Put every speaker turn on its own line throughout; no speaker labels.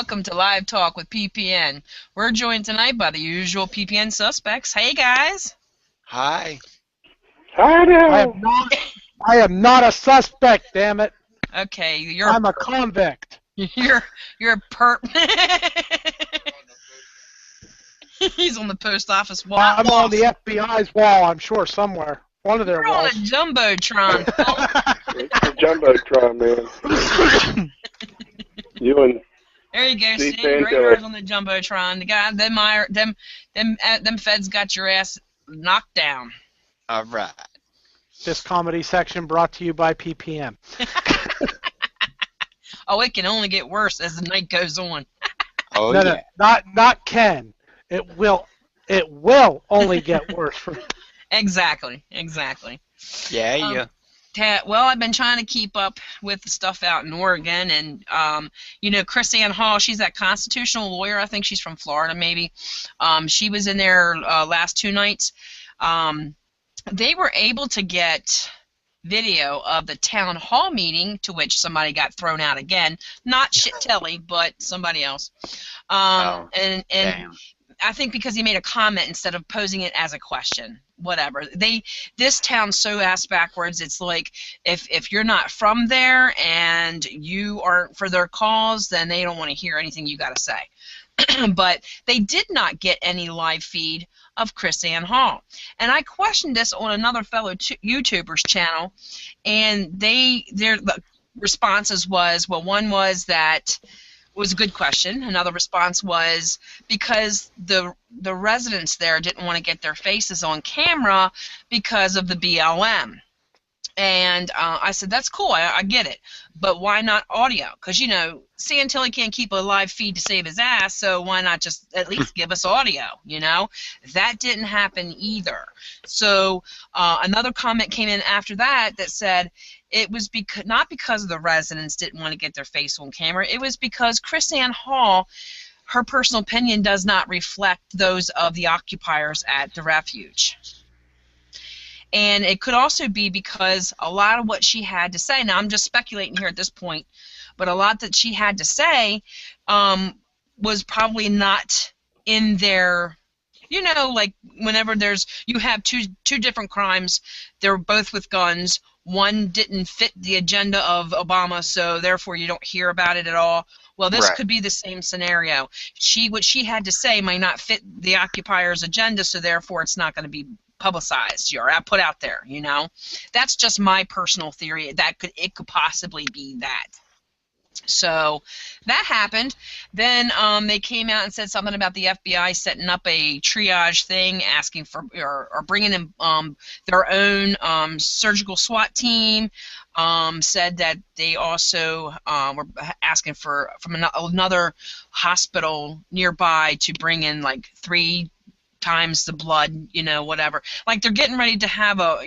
welcome to Live Talk with PPN. We're joined tonight by the usual PPN suspects. Hey, guys.
Hi.
Hi there.
I am not a suspect, damn it.
Okay,
I'm a convict.
You're a perp. He's on the post office wall.
I'm on the FBI's wall, I'm sure, somewhere. One of their
You're
walls.
on a jumbotron.
It's the Jumbotron, man. You and
There you go,
Steve
Steve. Right
Santo.
there on the jumbotron. The guy, them feds got your ass knocked down.
All right.
This comedy section brought to you by PPM.
Oh, it can only get worse as the night goes on.
Oh
No,
yeah.
not can. It will only get worse.
Exactly.
Yeah.
Well, I've been trying to keep up with the stuff out in Oregon, and Chris Ann Hall, she's that constitutional lawyer. I think she's from Florida, maybe. She was in there last 2 nights. They were able to get video of the town hall meeting to which somebody got thrown out again. Not Shit-Telly, but somebody else. And
Damn.
I think because he made a comment instead of posing it as a question. Whatever. This town's so ass backwards. It's like if you're not from there and you aren't for their cause, then they don't want to hear anything you got to say. But they did not get any live feed of Chris Ann Hall. And I questioned this on another fellow YouTuber's channel, and their responses was, well, one was that was a good question. Another response was because the residents there didn't want to get their faces on camera because of the BLM. And I said, that's cool, I get it, but why not audio? Because, Santilli can't keep a live feed to save his ass, so why not just at least give us audio, That didn't happen either. So another comment came in after that said it was not because the residents didn't want to get their face on camera, it was because Chris Ann Hall, her personal opinion does not reflect those of the occupiers at the refuge. And it could also be because a lot of what she had to say, now I'm just speculating here at this point, but a lot that she had to say was probably not in their, like whenever you have two different crimes, they're both with guns, one didn't fit the agenda of Obama, so therefore you don't hear about it at all. Well, this
Right.
could be the same scenario. What she had to say might not fit the occupiers' agenda, so therefore it's not going to be publicized or put out there, That's just my personal theory. It could possibly be that. So that happened. Then they came out and said something about the FBI setting up a triage thing, asking for or bringing in their own surgical SWAT team. Said that they also were asking from another hospital nearby to bring in like 3 times the blood, whatever. Like they're getting ready to have a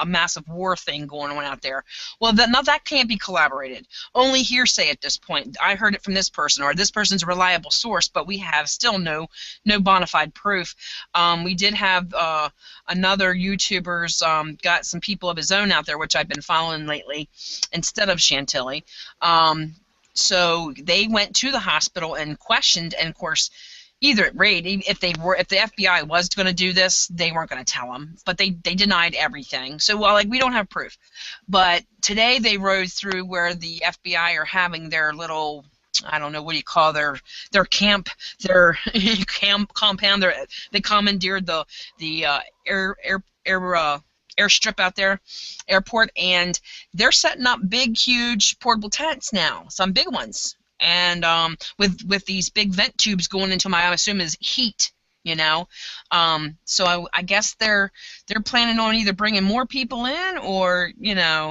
massive war thing going on out there. Well, that can't be collaborated. Only hearsay at this point. I heard it from this person, or this person's a reliable source, but we have still no bona fide proof. We did have another YouTuber's got some people of his own out there, which I've been following lately, instead of Chantilly. So they went to the hospital and questioned, and of course, either at raid, if the FBI was going to do this, they weren't going to tell them, but they denied everything. So we don't have proof. But today they rode through where the FBI are having their little, I don't know, what do you call their camp, their compound. They commandeered the airstrip out there, airport, and they're setting up big, huge portable tents now, some big ones. And with these big vent tubes going into I assume is heat, So I guess they're planning on either bringing more people in or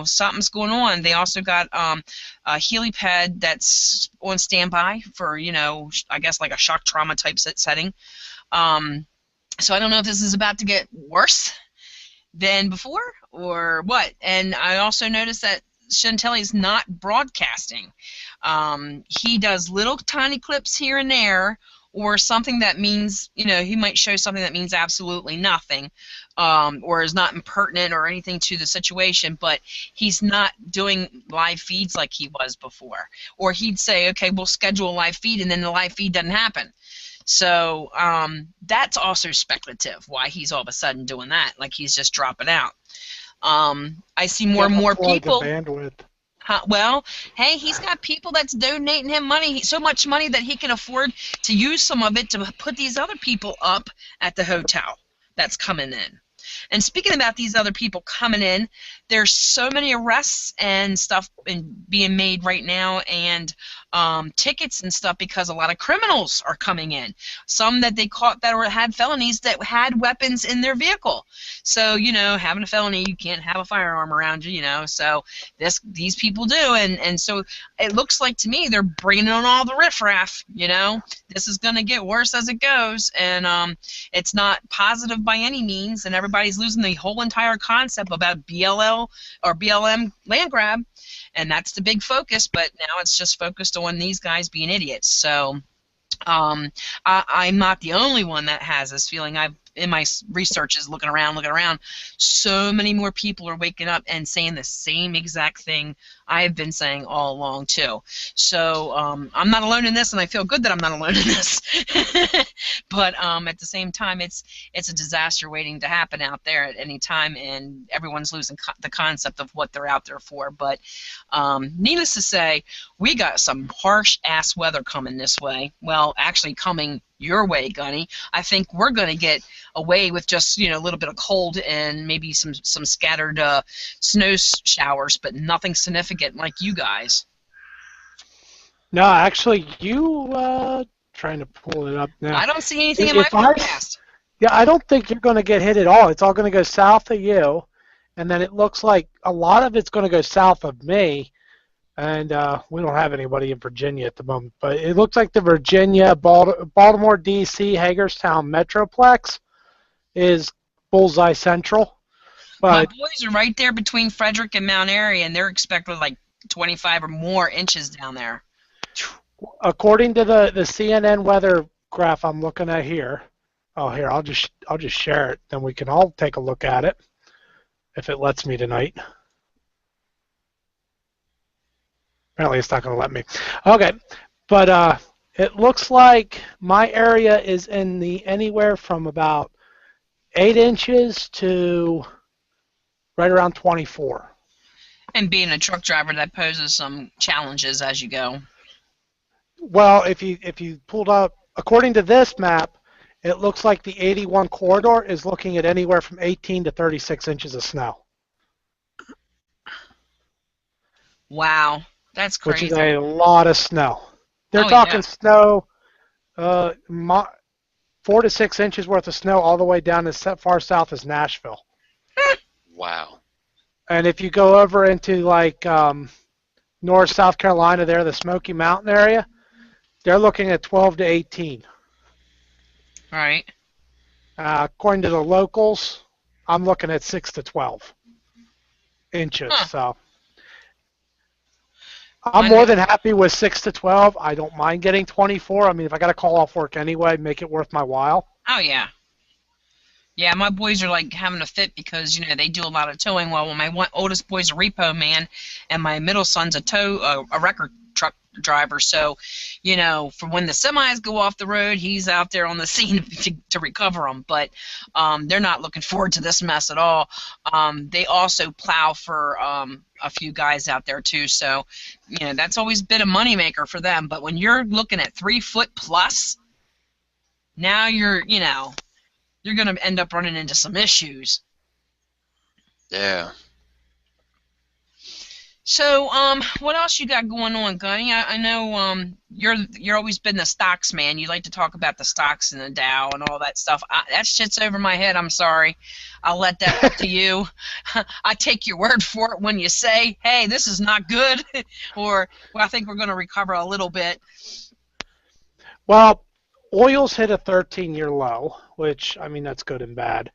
something's going on. They also got a helipad that's on standby for I guess like a shock trauma type setting. So I don't know if this is about to get worse than before or what. And I also noticed that Chantilly's not broadcasting. He does little tiny clips here and there or something that means, he might show something that means absolutely nothing, or is not impertinent or anything to the situation, but he's not doing live feeds like he was before. Or he'd say, okay, we'll schedule a live feed, and then the live feed doesn't happen. So that's also speculative, why he's all of a sudden doing that, like he's just dropping out. I see more and more people.
The bandwidth.
Well, hey, he's got people that's donating him money, so much money that he can afford to use some of it to put these other people up at the hotel that's coming in. And speaking about these other people coming in, there's so many arrests and stuff being made right now, and tickets and stuff, because a lot of criminals are coming in. Some that they caught that had felonies that had weapons in their vehicle. So, having a felony, you can't have a firearm around you, So these people do, and so it looks like to me they're bringing on all the riffraff, This is going to get worse as it goes, and it's not positive by any means, and everybody's losing the whole entire concept about BLL or BLM land grab. And that's the big focus, but now it's just focused on these guys being idiots. So I'm not the only one that has this feeling. In my researches, looking around, so many more people are waking up and saying the same exact thing I've been saying all along too. So I'm not alone in this, and I feel good that I'm not alone in this. But at the same time, it's a disaster waiting to happen out there at any time, and everyone's losing the concept of what they're out there for. But needless to say, we got some harsh ass weather coming this way. Well, actually coming your way, Gunny. I think we're going to get away with just a little bit of cold and maybe some scattered snow showers, but nothing significant like you guys.
No, actually, you trying to pull it up now.
I don't see anything in my forecast.
Yeah, I don't think you're going to get hit at all. It's all going to go south of you, and then it looks like a lot of it's going to go south of me. And we don't have anybody in Virginia at the moment, but it looks like the Virginia, Baltimore, D.C., Hagerstown Metroplex is bullseye central. But
my boys are right there between Frederick and Mount Airy, and they're expecting like 25 or more inches down there.
According to the CNN weather graph I'm looking at here, here I'll just share it, then we can all take a look at it if it lets me tonight. Apparently it's not going to let me. Okay, but it looks like my area is in the anywhere from about 8 inches to right around 24.
And being a truck driver, that poses some challenges as you go.
Well, if you pulled up, according to this map, it looks like the 81 corridor is looking at anywhere from 18 to 36 inches of snow.
Wow. That's crazy.
Which is a lot of snow. They're talking snow, 4 to 6 inches worth of snow all the way down as far south as Nashville.
Wow.
And if you go over into like North South Carolina there, the Smoky Mountain area, they're looking at 12 to 18.
All right.
According to the locals, I'm looking at 6 to 12 inches. So I'm more than happy with 6 to 12. I don't mind getting 24. I mean, if I got to call off work anyway, make it worth my while.
Oh, yeah. Yeah, my boys are like having a fit because, they do a lot of towing. Well, my oldest boy's a repo man, and my middle son's a record truck driver. So, for when the semis go off the road, he's out there on the scene to recover them. But they're not looking forward to this mess at all. They also plow for a few guys out there too. So, that's always been a moneymaker for them. But when you're looking at 3 foot plus, now you're going to end up running into some issues.
Yeah.
So, what else you got going on, Gunny? I know you're always been the stocks man. You like to talk about the stocks and the Dow and all that stuff. That shit's over my head. I'm sorry. I'll let that up to you. I take your word for it when you say, "Hey, this is not good," or "Well, I think we're going to recover a little bit."
Well, oil's hit a 13-year low, which I mean that's good and bad.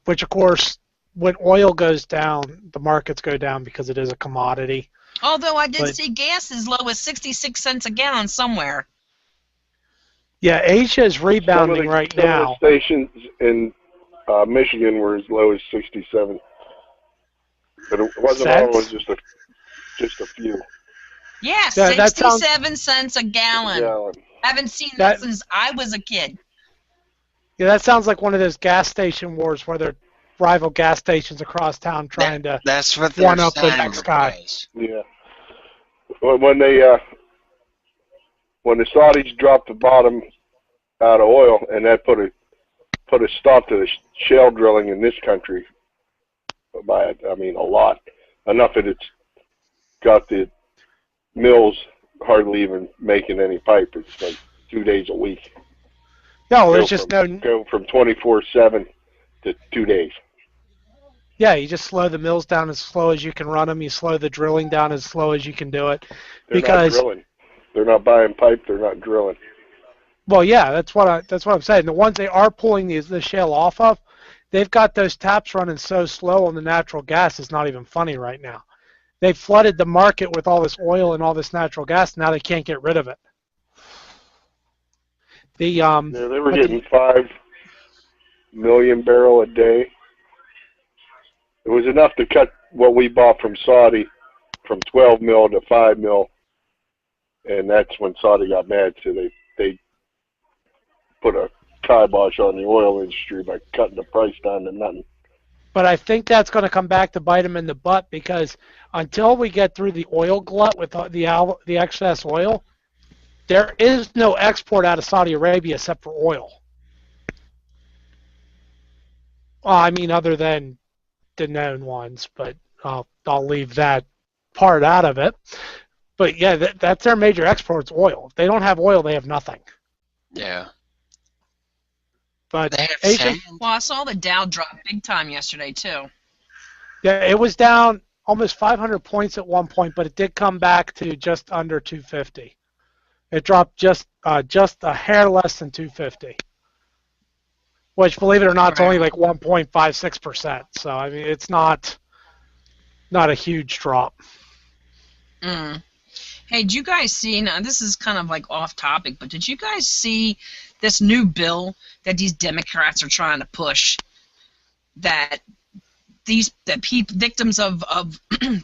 Which of course, when oil goes down, the markets go down because it is a commodity.
Although I did see gas as low as 66 cents a gallon somewhere.
Yeah, Asia is
Some
rebounding right now.
of the stations in Michigan were as low as 67, but it wasn't all. It was
Cents?
just a few.
Yeah,
Yeah, that sounds
67 cents a gallon.
Gallon.
Haven't seen that
that
since I was a kid.
yeah, that sounds like one of those gas station wars where they're rival gas stations across town trying to
That's what they're
one up the
saying
next
it
guy.
was.
Yeah. When when the Saudis dropped the bottom out of oil, and that put a stop to the shale drilling in this country by, I mean, a lot. Enough that it's got the mills hardly even making any pipe. It's like 2 days a week.
No, there's just no.
Go from 24/7 to 2 days.
Yeah, you just slow the mills down as slow as you can run them. You slow the drilling down as slow as you can do it.
They're not drilling. They're not buying pipe. They're not drilling.
Well, yeah, that's what I'm saying. The ones they are pulling the shale off of, they've got those taps running so slow on the natural gas. It's not even funny right now. They flooded the market with all this oil and all this natural gas. Now they can't get rid of it. They
were getting 5 million barrel a day. It was enough to cut what we bought from Saudi from 12 mil to 5 mil, and that's when Saudi got mad. So they put a kibosh on the oil industry by cutting the price down to nothing.
But I think that's going to come back to bite them in the butt, because until we get through the oil glut with the excess oil, there is no export out of Saudi Arabia except for oil. I mean, other than the known ones, but I'll leave that part out of it. But yeah, that's their major export's oil. If they don't have oil, they have nothing.
Yeah.
But
They have
Asia,
sand.
Well, I saw the Dow drop big time yesterday, too.
yeah, it was down almost 500 points at one point, but it did come back to just under 250. It dropped just a hair less than 250, which, believe it or not, it's only like 1.56%. So I mean, it's not a huge drop.
Mm. Hey, did you guys see, now this is kind of like off topic, but did you guys see this new bill that these Democrats are trying to push, that victims of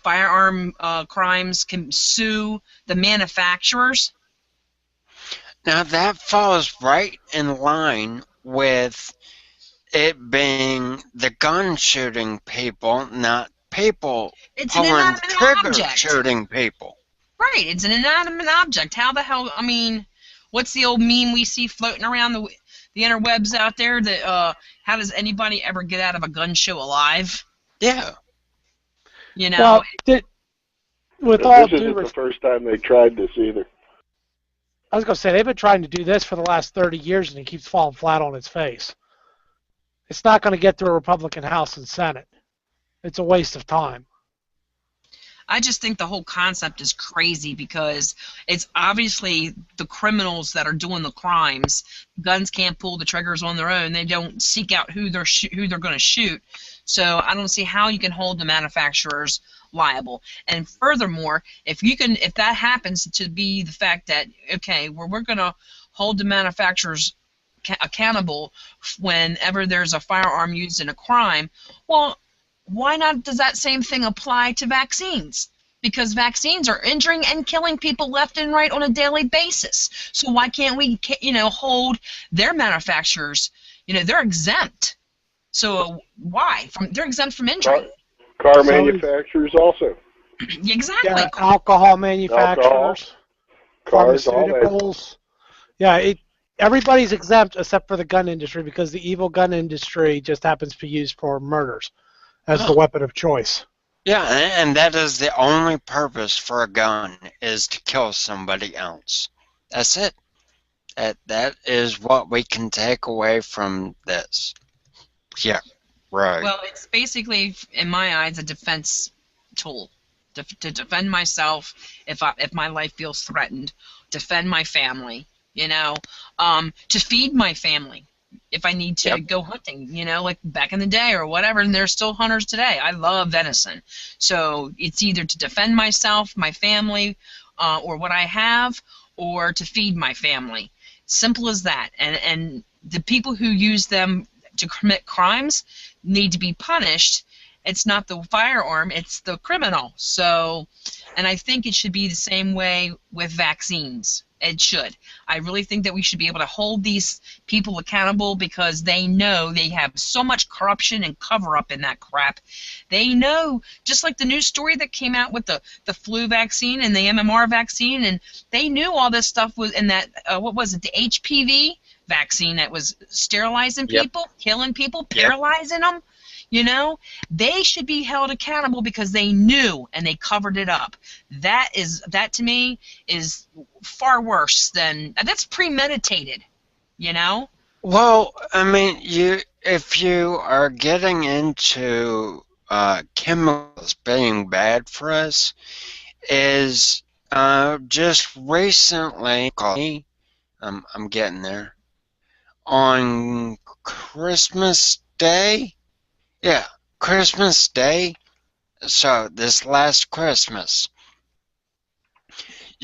firearm crimes can sue the manufacturers?
Now that falls right in line with it being the gun shooting people, not people pulling trigger shooting people.
Right, it's an inanimate object. How the hell, I mean, what's the old meme we see floating around the interwebs out there that, how does anybody ever get out of a gun show alive?
Yeah.
You know?
Well, with
this
all
isn't the first time they tried this either.
I was going to say, they've been trying to do this for the last 30 years, and it keeps falling flat on its face. It's not going to get through a Republican House and Senate. It's a waste of time.
I just think the whole concept is crazy, because it's obviously the criminals that are doing the crimes. Guns can't pull the triggers on their own. They don't seek out who they're going to shoot. So I don't see how you can hold the manufacturers liable. And furthermore, if that happens to be the fact that, okay, we're going to hold the manufacturers accountable whenever there's a firearm used in a crime, well, why not does that same thing apply to vaccines? Because vaccines are injuring and killing people left and right on a daily basis. So why can't we, hold their manufacturers? They're exempt. So why? They're exempt from injury.
Car manufacturers also.
Exactly.
Yeah, alcohol manufacturers,
cars,
pharmaceuticals. Yeah, everybody's exempt except for the gun industry, because the evil gun industry just happens to be used for murders as the weapon of choice.
Yeah, and that is the only purpose for a gun, is to kill somebody else. That's it. That is what we can take away from this. Yeah, right.
Well, it's basically, in my eyes, a defense tool to defend myself if my life feels threatened, defend my family, to feed my family if I need to go hunting, like back in the day or whatever, and there's still hunters today. I love venison. So it's either to defend myself, my family, or what I have, or to feed my family. Simple as that. And the people who use them to commit crimes need to be punished. It's not the firearm, it's the criminal. So, and I think it should be the same way with vaccines. It should. I really think that we should be able to hold these people accountable because they know they have so much corruption and cover-up in that crap. They know, just like the news story that came out with the flu vaccine and the MMR vaccine, and they knew all this stuff was in that, what was it, the HPV vaccine that was sterilizing people, killing people, paralyzing them. You know, they should be held accountable because they knew and they covered it up. That to me is far worse than that's premeditated. You know.
Well, I mean, if you are getting into chemicals being bad for us, is just recently, I'm getting there, on Christmas Day. Yeah, Christmas Day. So this last Christmas,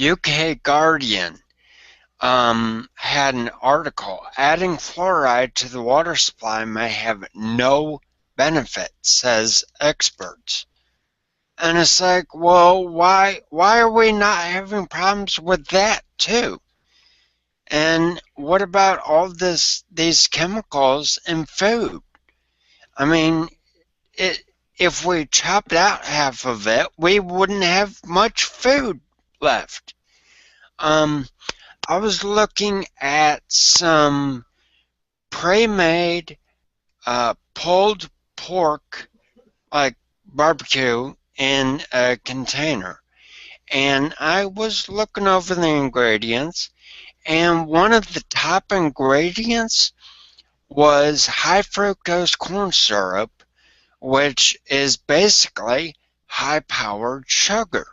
UK Guardian had an article adding fluoride to the water supply may have no benefit, says experts. And it's like, well, why are we not having problems with that too? And what about all these chemicals in food? I mean, if we chopped out half of it, we wouldn't have much food left. I was looking at some pre-made pulled pork, like barbecue, in a container. And I was looking over the ingredients, and one of the top ingredients was high fructose corn syrup, which is basically high-powered sugar.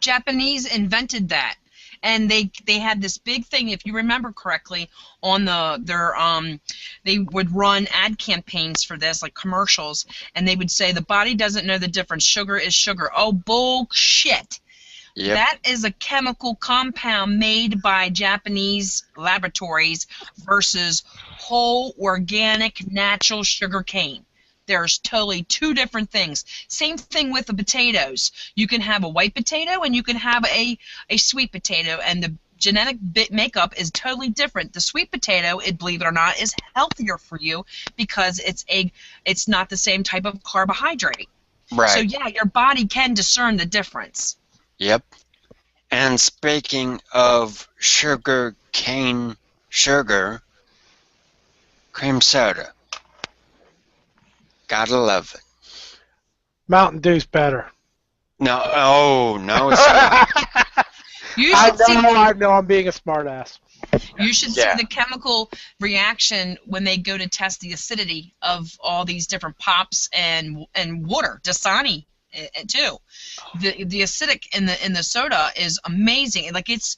Japanese invented that, and they had this big thing, if you remember correctly, on they would run ad campaigns for this, like commercials, and they would say the body doesn't know the difference. Sugar is sugar. Oh, bullshit. Yep. That is a chemical compound made by Japanese laboratories versus whole organic natural sugar cane. There's totally two different things. Same thing with the potatoes. You can have a white potato and you can have a sweet potato, and the genetic makeup is totally different. The sweet potato, believe it or not, is healthier for you because it's not the same type of carbohydrate.
Right.
So yeah, your body can discern the difference.
Yep. And speaking of sugar cane sugar, cream soda. Gotta love it.
Mountain Dew's better.
No, it's not.
I know I'm being a smartass.
You should see the chemical reaction when they go to test the acidity of all these different pops and water. Dasani too. The acidic in the soda is amazing. Like, it's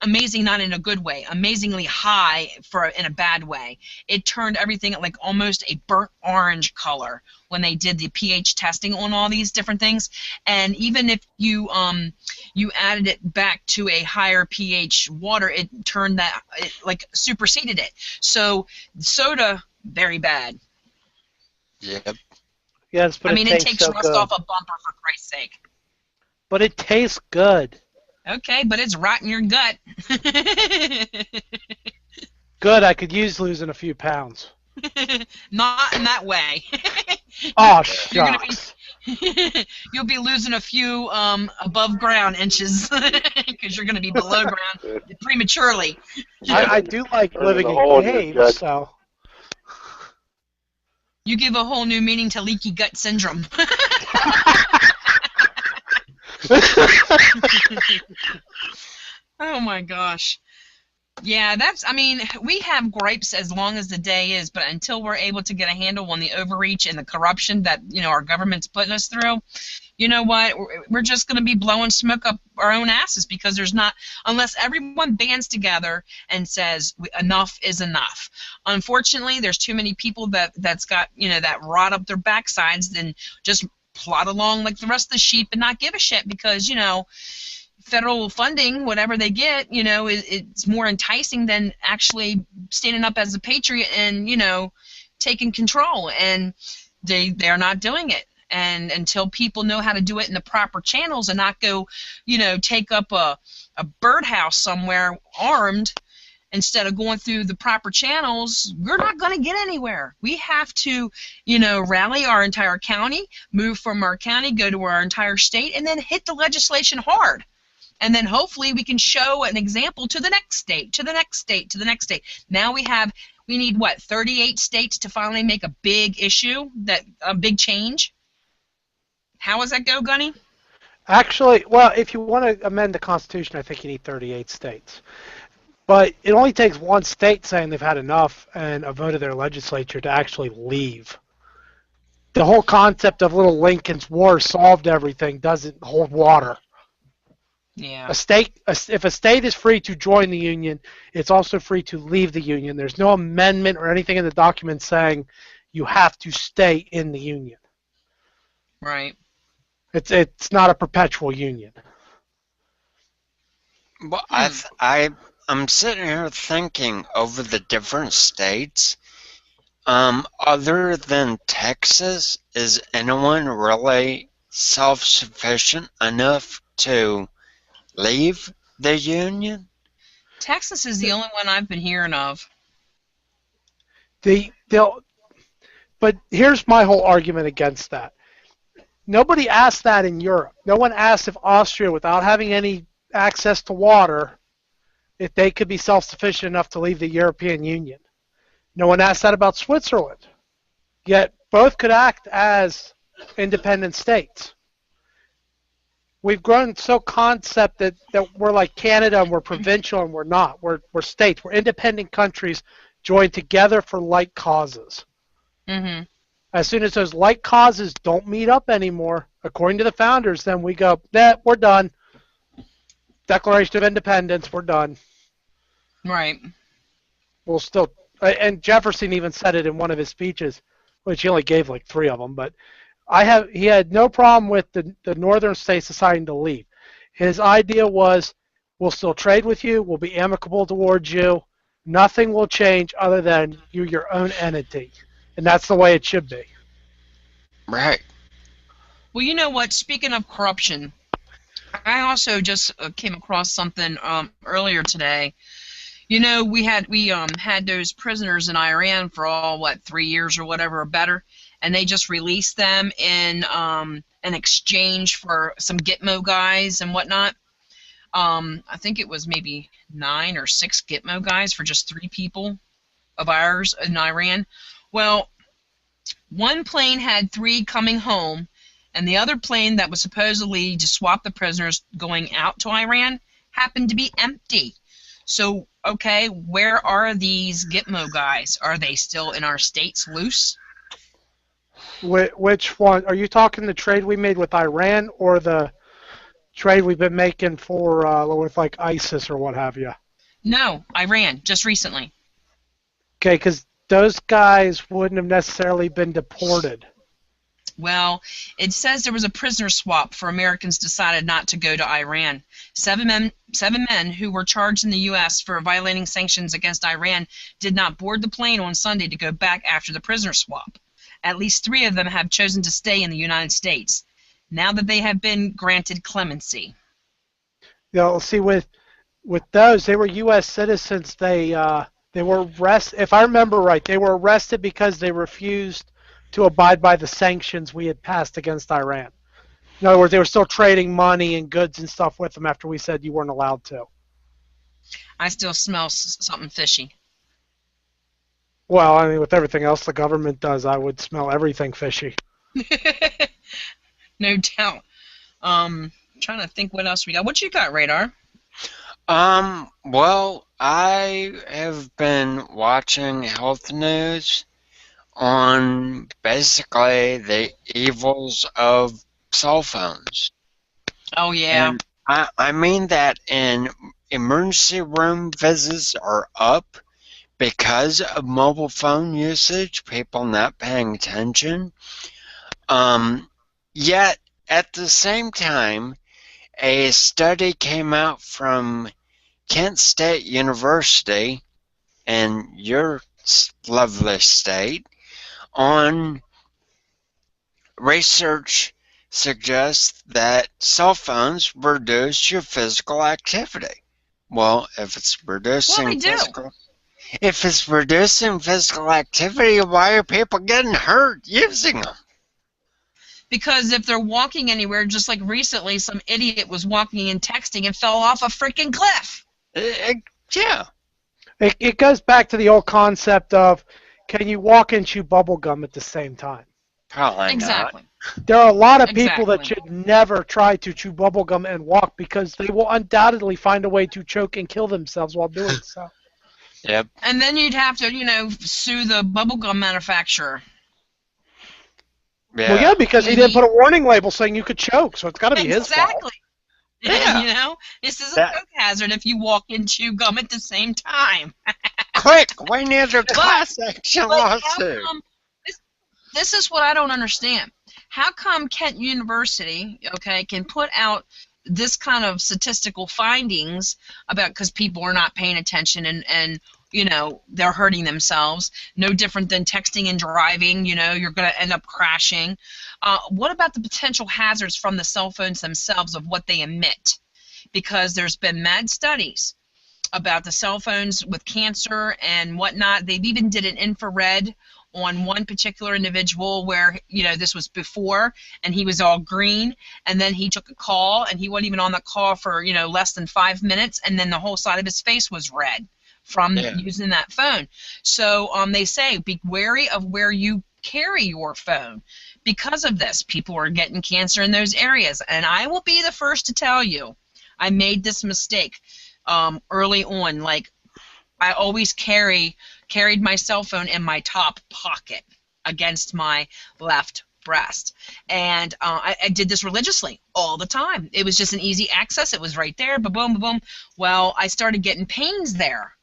amazing, not in a good way, amazingly high in a bad way. It turned everything like almost a burnt orange color when they did the pH testing on all these different things. And even if you added it back to a higher pH water, it turned it like superseded it. So soda, very bad.
Yep.
Yes, but
it takes
so
rust
good.
off a bumper, for Christ's sake.
But it tastes good.
Okay, but it's rotting your gut.
Good, I could use losing a few pounds.
Not in that way.
Oh, shucks.
You'll be losing a few above ground inches because you're going to be below ground prematurely.
I do like living in caves, so.
You give a whole new meaning to leaky gut syndrome. Oh my gosh. Yeah, we have gripes as long as the day is, but until we're able to get a handle on the overreach and the corruption that, our government's putting us through, you know what, we're just going to be blowing smoke up our own asses because there's not, unless everyone bands together and says enough is enough. Unfortunately, there's too many people that's got, that rot up their backsides and just plod along like the rest of the sheep and not give a shit because, federal funding, whatever they get, it's more enticing than actually standing up as a patriot and, taking control. And they're not doing it. And until people know how to do it in the proper channels and not go, take up a birdhouse somewhere armed instead of going through the proper channels, we're not going to get anywhere. We have to, rally our entire county, move from our county, go to our entire state, and then hit the legislation hard. And then hopefully we can show an example to the next state, to the next state, to the next state. Now we need, 38 states to finally make a big issue, a big change? How does that go, Gunny?
Actually, well, if you want to amend the Constitution, I think you need 38 states. But it only takes one state saying they've had enough and a vote of their legislature to actually leave. The whole concept of little Lincoln's War solved everything doesn't hold water.
Yeah.
If a state is free to join the union, it's also free to leave the union. There's no amendment or anything in the document saying you have to stay in the union.
Right.
It's not a perpetual union.
Well, I'm sitting here thinking over the different states. Other than Texas, is anyone really self-sufficient enough to leave the union?
Texas is the only one I've been hearing of.
But here's my whole argument against that. Nobody asked that in Europe. No one asked if Austria, without having any access to water, if they could be self-sufficient enough to leave the European Union. No one asked that about Switzerland. Yet both could act as independent states. We've grown so concept that we're like Canada and we're provincial and we're not. We're states. We're independent countries joined together for like causes.
Mm-hmm.
As soon as those like causes don't meet up anymore, according to the founders, then we go, we're done. Declaration of Independence, we're done.
Right.
We'll still, and Jefferson even said it in one of his speeches, which he only gave like 3 of them, but he had no problem with the northern states deciding to leave. His idea was, we'll still trade with you, we'll be amicable towards you, nothing will change other than you're your own entity. And that's the way it should be.
Right.
Well, you know what? Speaking of corruption, I also just came across something earlier today. We had those prisoners in Iran for all 3 years or whatever or better, and they just released them in exchange for some Gitmo guys and whatnot. I think it was maybe 9 or 6 Gitmo guys for just 3 people of ours in Iran. Well, one plane had 3 coming home, and the other plane that was supposedly to swap the prisoners going out to Iran happened to be empty. So, okay, where are these Gitmo guys? Are they still in our states loose?
Which one? Are you talking the trade we made with Iran or the trade we've been making with like ISIS or what have you?
No, Iran, just recently.
Okay, because those guys wouldn't have necessarily been deported.
Well, it says there was a prisoner swap for Americans decided not to go to Iran. 7 men who were charged in the U.S. for violating sanctions against Iran did not board the plane on Sunday to go back after the prisoner swap. At least 3 of them have chosen to stay in the United States, now that they have been granted clemency.
See, with those, they were U.S. citizens. They were arrested. If I remember right, they were arrested because they refused to abide by the sanctions we had passed against Iran. In other words, they were still trading money and goods and stuff with them after we said you weren't allowed to.
I still smell something fishy.
Well, I mean, with everything else the government does, I would smell everything fishy.
No doubt. Trying to think what else we got. What you got, Radar?
Well, I have been watching health news on basically the evils of cell phones.
Oh, yeah.
And I mean that in emergency room visits are up because of mobile phone usage, people not paying attention. Yet, at the same time, a study came out from Kent State University in your lovely state on research suggests that cell phones reduce your physical activity. Well, if it's
Well, they do.
reducing physical activity, why are people getting hurt using them?
Because if they're walking anywhere, just like recently, some idiot was walking and texting and fell off a freaking cliff.
Yeah.
It goes back to the old concept of, can you walk and chew bubble gum at the same time?
Probably
Exactly.
There are a lot of people that
Exactly.
should never try to chew bubble gum and walk because they will undoubtedly find a way to choke and kill themselves while doing so.
not. Yep.
And then you'd have to, sue the bubblegum manufacturer.
Yeah.
Well, yeah, because he didn't put a warning label saying you could choke, so it's got to be his fault.
Exactly.
Yeah.
This is a
That-
choke hazard if you walk and chew gum at the same time.
Quick, we need a class action
But how
lawsuit.
come, this is what I don't understand. How come Kent University, can put out this kind of statistical findings about, because people are not paying attention and they're hurting themselves, no different than texting and driving, you're going to end up crashing. What about the potential hazards from the cell phones themselves of what they emit? Because there's been mad studies about the cell phones with cancer and whatnot. They've even did an infrared on one particular individual where, this was before, and he was all green, and then he took a call, and he wasn't even on the call for, less than 5 minutes, and then the whole side of his face was red from using that phone. So they say, be wary of where you carry your phone. Because of this, people are getting cancer in those areas, and I will be the first to tell you, I made this mistake early on. Like, I always carried my cell phone in my top pocket against my left breast, and I did this religiously all the time. It was just an easy access. It was right there, boom, boom, boom. Well, I started getting pains there,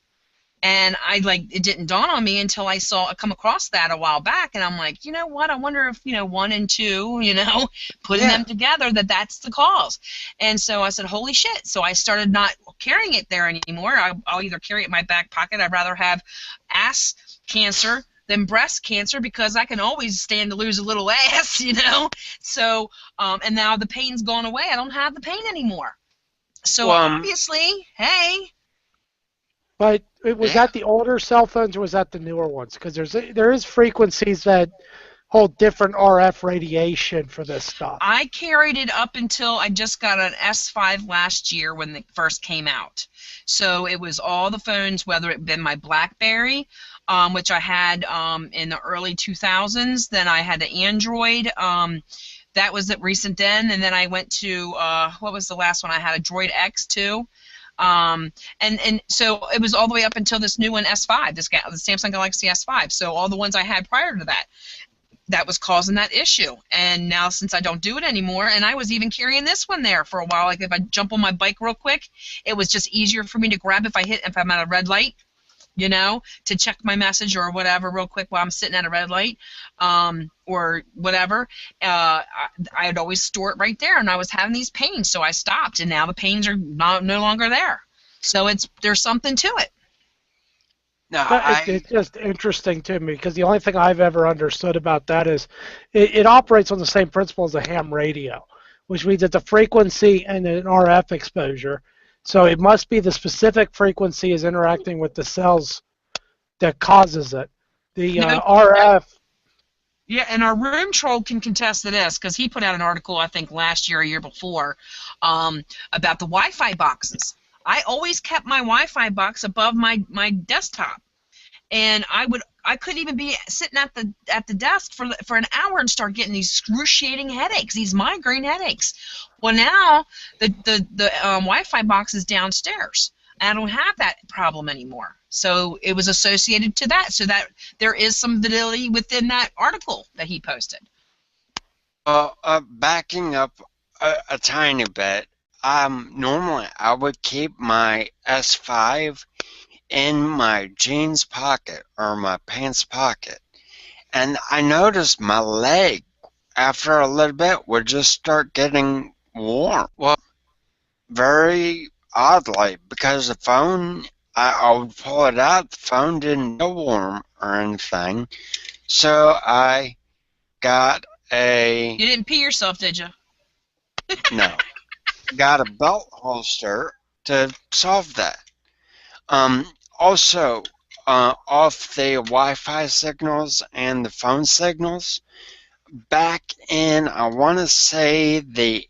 and it didn't dawn on me until I come across that a while back, and I'm like, you know what? I wonder if 1 and 2, putting them together, that's the cause. And so I said, holy shit! So I started not carrying it there anymore. I'll either carry it in my back pocket. I'd rather have ass cancer than breast cancer because I can always stand to lose a little ass, So and now the pain's gone away. I don't have the pain anymore. So obviously, hey.
But was that the older cell phones or was that the newer ones? Because there is frequencies that hold different RF radiation for this stuff.
I carried it up until I just got an S5 last year when it first came out. So it was all the phones, whether it been my BlackBerry, which I had in the early 2000s. Then I had the Android. That was the recent then. And then I went to, what was the last one? I had a Droid X too. And so it was all the way up until this new one, S5, the Samsung Galaxy S5. So all the ones I had prior to that was causing that issue. And now since I don't do it anymore, and I was even carrying this one there for a while, like if I jump on my bike real quick, it was just easier for me to grab if I'm at a red light, to check my message or whatever real quick while I'm sitting at a red light, or whatever. I'd always store it right there, and I was having these pains, so I stopped, and now the pains are no longer there. So there's something to it.
No,
It's just interesting to me because the only thing I've ever understood about that is it operates on the same principle as a ham radio, which means it's a frequency and an RF exposure. So it must be the specific frequency is interacting with the cells that causes it. The RF.
Yeah, and our room troll can contest to this because he put out an article, I think, last year or year before, about the Wi-Fi boxes. I always kept my Wi-Fi box above my desktop, and I couldn't even be sitting at the desk for an hour and start getting these excruciating headaches, these migraine headaches. Well, now the Wi-Fi box is downstairs. I don't have that problem anymore. So it was associated to that, so that there is some validity within that article that he posted.
Backing up a tiny bit, normally I would keep my S5 in my jeans pocket or my pants pocket, and I noticed my leg after a little bit would just start getting warm. Well, very oddly because the phone, I would pull it out, the phone didn't go warm or anything. So I got
You didn't pee yourself, did you?
no, got a belt holster to solve that. Also, off the Wi-Fi signals and the phone signals, back in, I want to say the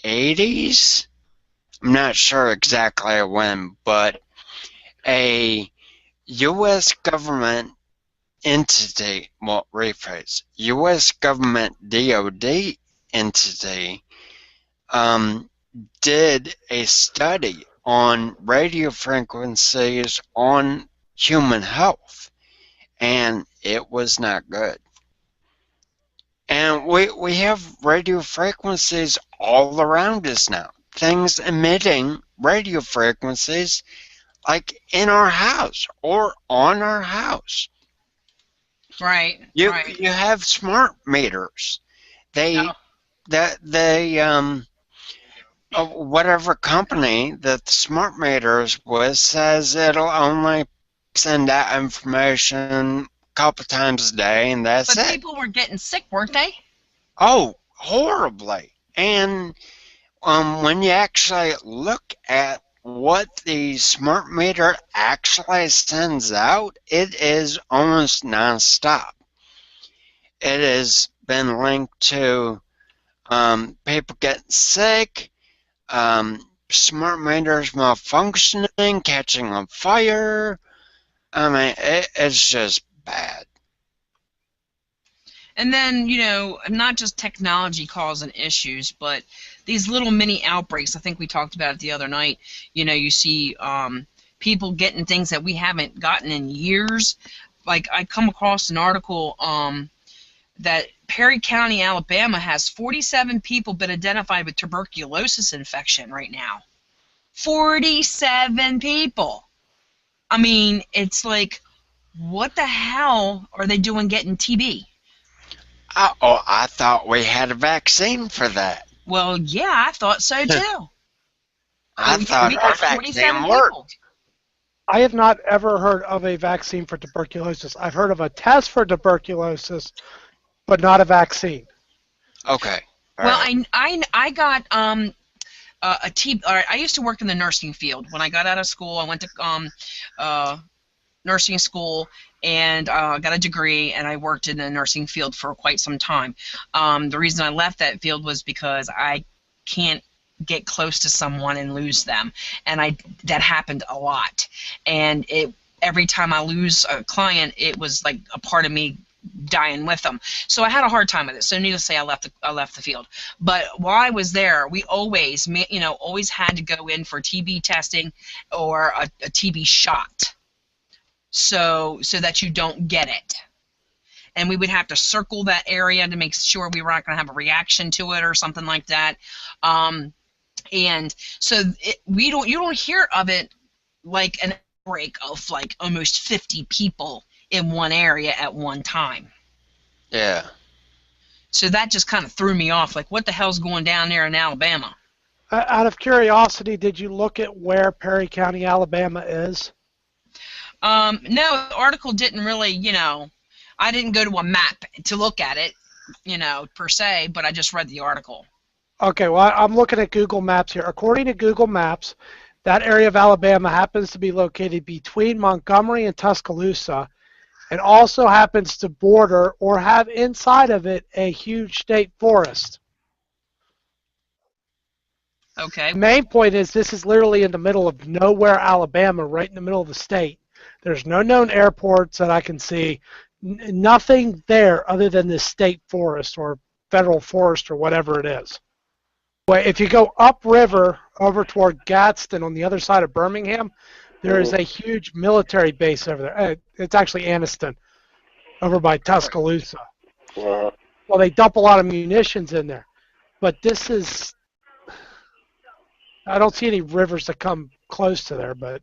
80s, I'm not sure exactly when, but a U.S. government entity, well, rephrase, U.S. government DOD entity did a study on radio frequencies on human health, and it was not good. And we have radio frequencies all around us now. Things emitting radio frequencies like in our house or on our house.
Right.
You
right.
you have smart meters. They whatever company that the smart meter is with says it'll only send out information a couple times a day, and that's
But
it.
people were getting sick, weren't they?
Oh, horribly. And when you actually look at what the smart meter actually sends out, it is almost nonstop. It has been linked to people getting sick, smart meters malfunctioning, catching on fire. I mean, it's just bad.
And then, not just technology causing issues, but these little mini outbreaks. I think we talked about it the other night. You see people getting things that we haven't gotten in years. Like, I come across an article that Perry County, Alabama has 47 people been identified with tuberculosis infection right now. 47 people. I mean, it's like, what the hell are they doing getting TB?
I thought we had a vaccine for that.
Well, yeah, I thought so too.
I thought our vaccine worked.
I have not ever heard of a vaccine for tuberculosis. I've heard of a test for tuberculosis, but not a vaccine.
Okay.
Well, I got a TB. I used to work in the nursing field. When I got out of school, I went to nursing school and got a degree, and I worked in the nursing field for quite some time. The reason I left that field was because I can't get close to someone and lose them, and that happened a lot. And every time I lose a client, it was like a part of me dying with them. So I had a hard time with it. So needless to say, I left the field. But while I was there, we always had to go in for TB testing or a TB shot, so that you don't get it. And we would have to circle that area to make sure we were not going to have a reaction to it or something like that. And so you don't hear of it like an outbreak of like almost 50 people in one area at one time.
Yeah.
So that just kind of threw me off. Like, what the hell's going down there in Alabama?
Out of curiosity, did you look at where Perry County, Alabama is?
No, the article didn't really, I didn't go to a map to look at it, per se, but I just read the article.
Okay, well, I'm looking at Google Maps here. According to Google Maps, that area of Alabama happens to be located between Montgomery and Tuscaloosa, and also happens to border or have inside of it a huge state forest.
Okay.
The main point is this is literally in the middle of nowhere, Alabama, right in the middle of the state. There's no known airports that I can see. Nothing there other than this state forest or federal forest or whatever it is. But if you go upriver over toward Gadsden on the other side of Birmingham, there is a huge military base over there. It's actually Anniston, over by Tuscaloosa.
Wow.
Well, they dump a lot of munitions in there. But this is... I don't see any rivers that come close to there, but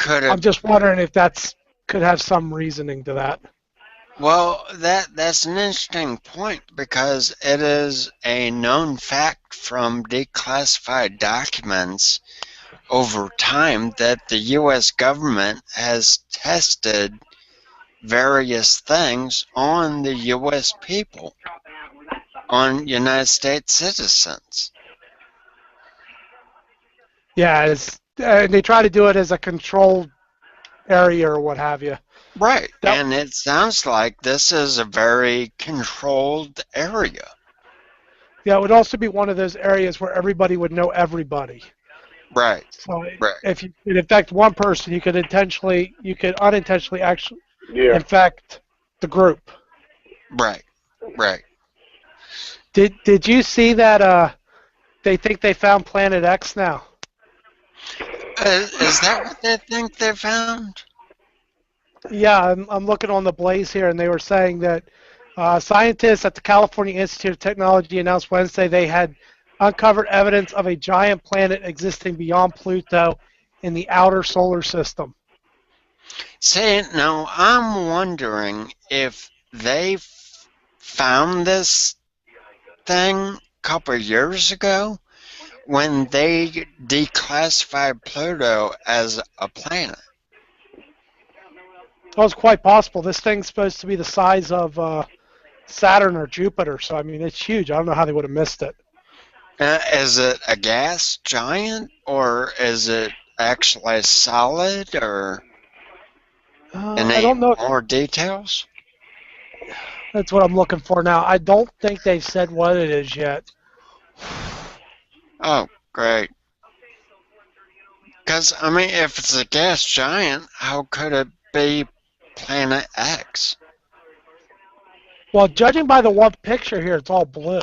I'm just wondering if that's could have some reasoning to that.
Well, that's an interesting point because it is a known fact from declassified documents over time that the U.S. government has tested various things on the U.S. people, on United States citizens.
Yeah, and they try to do it as a controlled area or what have you.
Right,
That,
and it sounds like this is a very controlled area.
yeah, it would also be one of those areas where everybody would know everybody.
Right,
So
right,
if you could infect one person, you could unintentionally actually
Yeah.
infect the group.
right, right.
Did you see that? They think they found Planet X now.
Is that what they think they found?
Yeah, I'm looking on the Blaze here, and they were saying that scientists at the California Institute of Technology announced Wednesday they had uncovered evidence of a giant planet existing beyond Pluto in the outer solar system.
See, now I'm wondering if they found this thing a couple of years ago when they declassified Pluto as a planet.
Well, it's quite possible. This thing's supposed to be the size of Saturn or Jupiter, so I mean it's huge. I don't know how they would have missed it.
Is it a gas giant or is it actually solid or
I
any
don't know.
more details?
That's what I'm looking for now. I don't think they've said what it is yet.
Oh, great. Because, I mean, if it's a gas giant, how could it be Planet X?
Well, judging by the one picture here, it's all blue.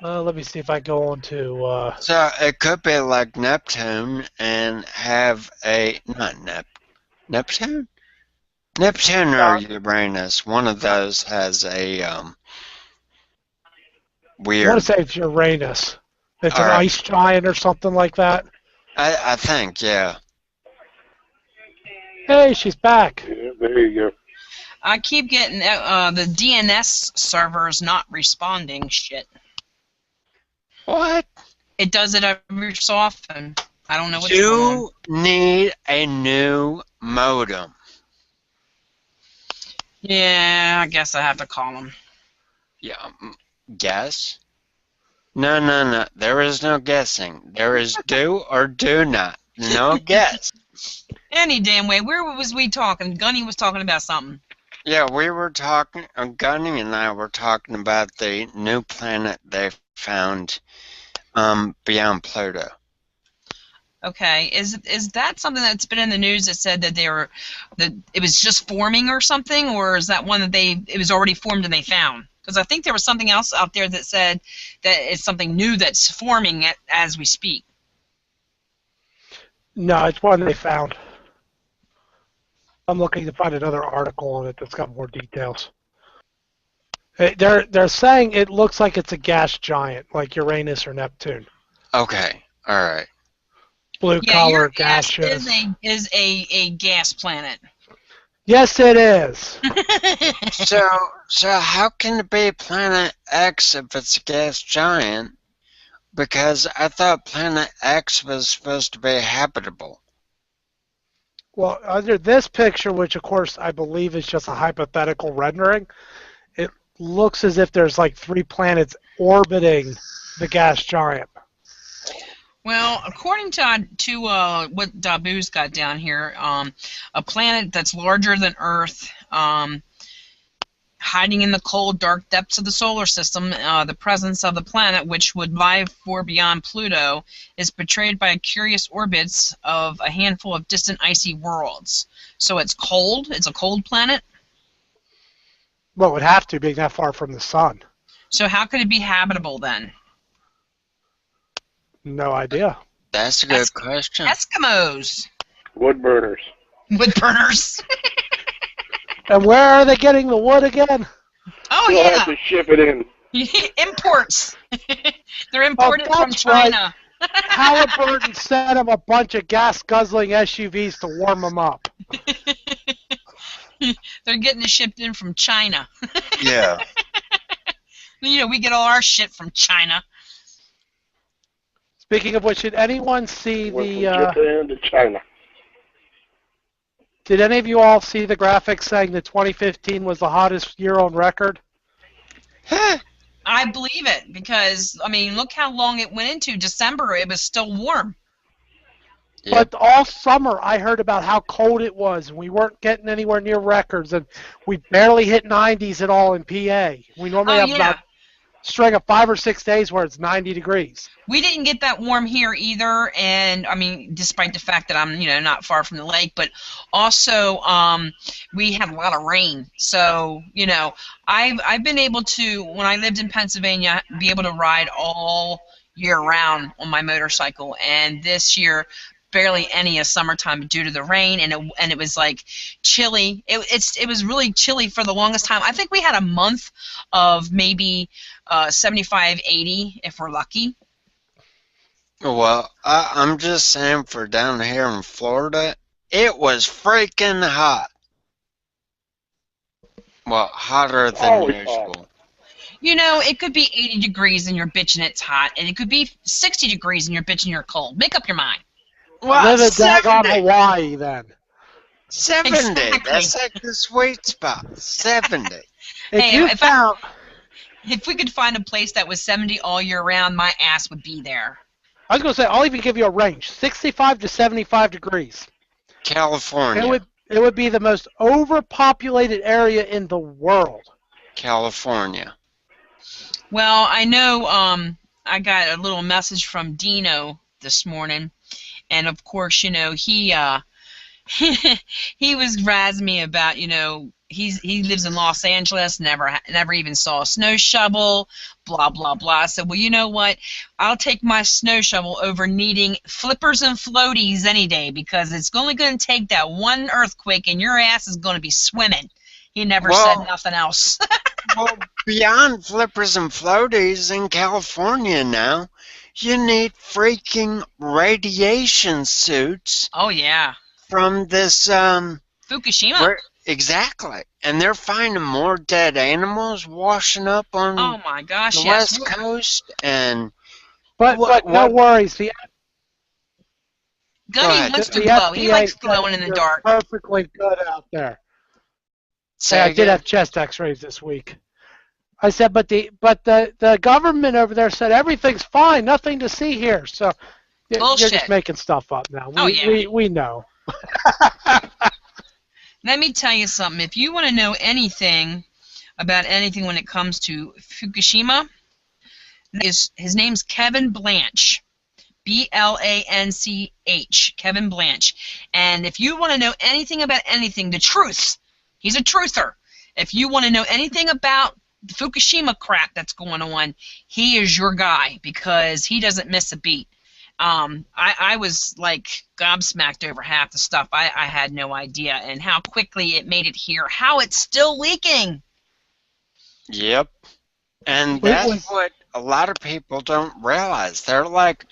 Let me see if I go on to.
So it could be like Neptune and have a not Neptune? Neptune or Uranus. One of those has a
I want to
weird.
say it's Uranus. It's
All
an
right,
ice giant or something like that.
I think yeah.
Hey, she's back.
Yeah, there you go.
I keep getting the DNS servers not responding. Shit.
What?
It does it every so often. I don't know what's going on.
You need a new modem.
Yeah, I guess I have to call them.
Yeah, guess? No. There is no guessing. There is do or do not. No guess.
Any damn way. Where was we talking? Gunny was talking about something.
Yeah, we were talking, Gunny and I were talking about the new planet they found beyond Pluto.
Okay, is that something that's been in the news that said that it was just forming or something, or is that one that it was already formed and they found? Because I think there was something else out there that said that it's something new that's forming as we speak.
No, it's one they found. I'm looking to find another article on it that's got more details. They're saying it looks like it's a gas giant, like Uranus or Neptune.
Okay, all right.
Blue
Yeah,
color,
your gas
gaseous.
is a gas planet.
Yes, it is.
So how can it be Planet X if it's a gas giant? Because I thought Planet X was supposed to be habitable.
Well, under this picture, which of course I believe is just a hypothetical rendering, it looks as if there's like 3 planets orbiting the gas giant.
Well, according to what Dabu's got down here, a planet that's larger than Earth, hiding in the cold, dark depths of the solar system, the presence of the planet, which would lie far beyond Pluto, is portrayed by curious orbits of a handful of distant icy worlds. So it's cold. It's a cold planet.
Well, it would have to, being that far from the sun.
So how could it be habitable then?
No idea.
That's a good question.
Eskimos.
Wood burners.
Wood burners.
And where are they getting the wood again?
Oh,
We'll
yeah.
have to ship it in.
Imports. They're imported from
that's
China.
Right. Halliburton sent them a bunch of gas-guzzling SUVs to warm them up.
They're getting it shipped in from China.
Yeah.
You know, we get all our shit from China.
Speaking of which, did anyone see
Went from
the?
Japan to China.
Did any of you all see the graphic saying that 2015 was the hottest year on record?
I believe it because, I mean, look how long it went into. December, it was still warm.
Yep.
But all summer, I heard about how cold it was, and we weren't getting anywhere near records, and we barely hit 90s at all in PA. We normally have about a string of 5 or 6 days where it's 90 degrees.
We didn't get that warm here either, and I mean, despite the fact that I'm, you know, not far from the lake, but also we had a lot of rain. So, you know, I've been able to, when I lived in Pennsylvania, be able to ride all year round on my motorcycle, and this year barely any of summertime due to the rain, and it was like chilly. It was really chilly for the longest time. I think we had a month of maybe 75, 80 if we're lucky.
Well, I'm just saying for down here in Florida, it was freaking hot. Well, hotter than
Always
usual.
hot.
You know, it could be 80 degrees and you're bitching it's hot, and it could be 60 degrees and you're bitching you're cold. Make up your mind.
Well,
Live in daggone
70.
Hawaii, then.
70.
Exactly.
That's like the sweet spot. 70.
If we could find a place that was 70 all year round, my ass would be there.
I was going to say, I'll even give you a range, 65 to 75 degrees.
California.
It would be the most overpopulated area in the world.
California.
Well, I know I got a little message from Dino this morning, and of course, you know, he was razzing me about, you know, he lives in Los Angeles, never even saw a snow shovel, blah blah blah. I said, well, you know what? I'll take my snow shovel over needing flippers and floaties any day, because it's only going to take that one earthquake and your ass is going to be swimming. He never said nothing else.
Well, beyond flippers and floaties in California now, you need freaking radiation suits.
Oh yeah.
From this
Fukushima.
Exactly, and they're finding more dead animals washing up on
oh my gosh,
the
yes.
West Coast, and
but no worries.
Gunny wants to glow. He likes glowing in the dark.
Perfectly good out there.
Say
I
again?
did have chest X-rays this week. I said, but the government over there said everything's fine, nothing to see here. So
Bullshit.
You're just making stuff up now. We know.
Let me tell you something. If you want to know anything about anything when it comes to Fukushima, his name's Kevin Blanch. Blanch. Kevin Blanch. And if you want to know anything about anything, the truth, he's a truther. If you want to know anything about the Fukushima crap that's going on, he is your guy, because he doesn't miss a beat. I was like gobsmacked over half the stuff. I had no idea, and how quickly it made it here, how it's still leaking.
Yep. And that's what a lot of people don't realize. They're like,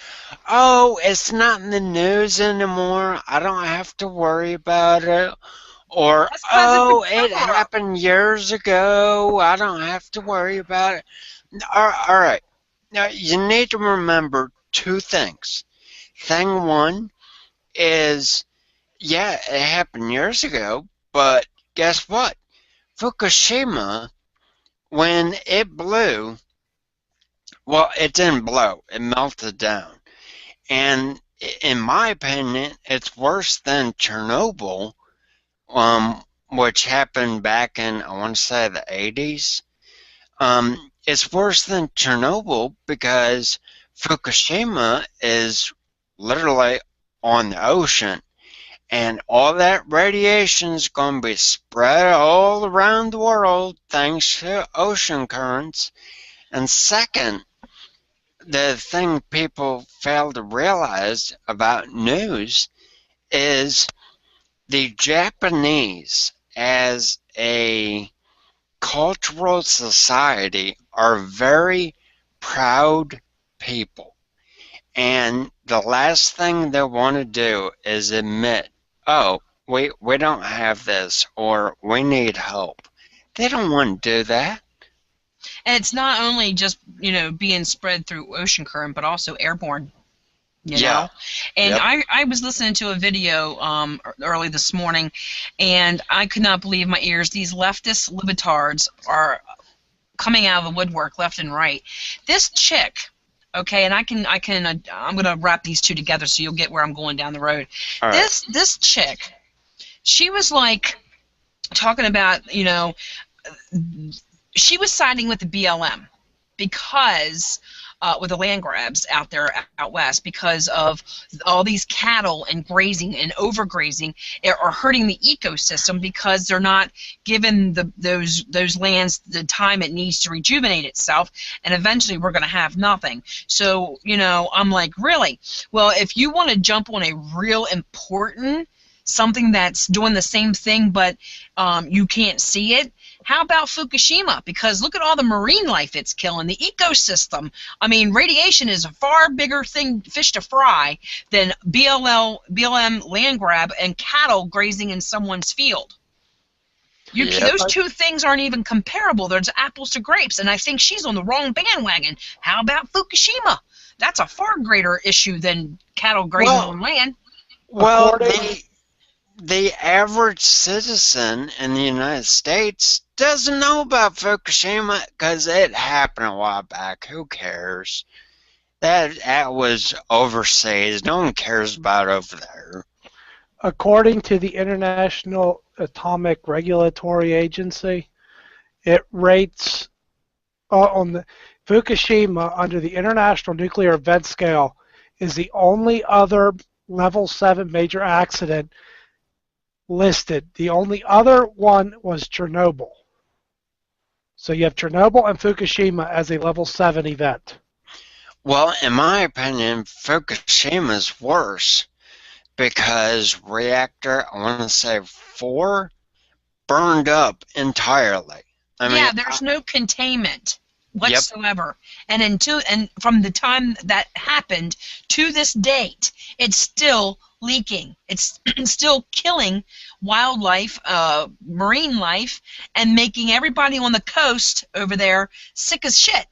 oh, it's not in the news anymore, I don't have to worry about it. Or, oh, it happened years ago, I don't have to worry about it. All right. Now, you need to remember two things. Thing one is, yeah, it happened years ago, but guess what? Fukushima, when it blew, well, it didn't blow, it melted down. And in my opinion, it's worse than Chernobyl, which happened back in, I want to say, the 80s. It's worse than Chernobyl because Fukushima is literally on the ocean, and all that radiation is going to be spread all around the world thanks to ocean currents. And second, the thing people fail to realize about news is the Japanese, as a cultural society, are very proud people. And the last thing they want to do is admit, oh, we don't have this, or we need help. They don't want to do that.
And it's not only just, being spread through ocean current, but also airborne.
Yeah.
And
Yep.
I was listening to a video early this morning, and I could not believe my ears. These leftist libitards are coming out of the woodwork left and right. This chick, okay, and I'm gonna wrap these two together so you'll get where I'm going down the road.
All right.
This chick, she was like talking about, she was siding with the BLM because with the land grabs out there out west, because of all these cattle and grazing and overgrazing are hurting the ecosystem because they're not giving those lands the time it needs to rejuvenate itself, and eventually we're going to have nothing. So I'm like, really? Well, if you want to jump on a real important something that's doing the same thing but you can't see it, how about Fukushima? Because look at all the marine life it's killing, the ecosystem. I mean, radiation is a far bigger fish to fry than BLM land grab and cattle grazing in someone's field.
Yep.
Those two things aren't even comparable. There's apples to grapes, and I think she's on the wrong bandwagon. How about Fukushima? That's a far greater issue than cattle grazing on land.
Well, the average citizen in the United States doesn't know about Fukushima because it happened a while back. Who cares? That was overseas. No one cares about over there.
According to the International Atomic Regulatory Agency, it rates on the Fukushima under the International Nuclear Event Scale is the only other level 7 major accident listed. The only other one was Chernobyl. So you have Chernobyl and Fukushima as a level 7 event.
Well, in my opinion, Fukushima's worse because reactor, I want to say 4, burned up entirely. I mean,
there's no containment whatsoever. Yep. And from the time that happened to this date, it's still leaking. It's still killing wildlife, marine life, and making everybody on the coast over there sick as shit.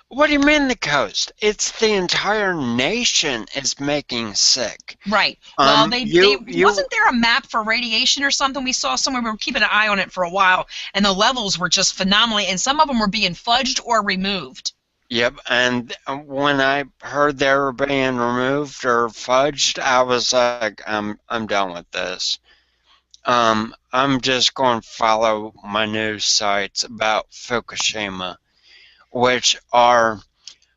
What do you mean the coast? It's the entire nation is making sick.
Right. Well, wasn't there a map for radiation or something we saw somewhere? We were keeping an eye on it for a while, and the levels were just phenomenally, and some of them were being fudged or removed.
Yep, and when I heard they were being removed or fudged, I was like, I'm done with this. I'm just going to follow my news sites about Fukushima, which are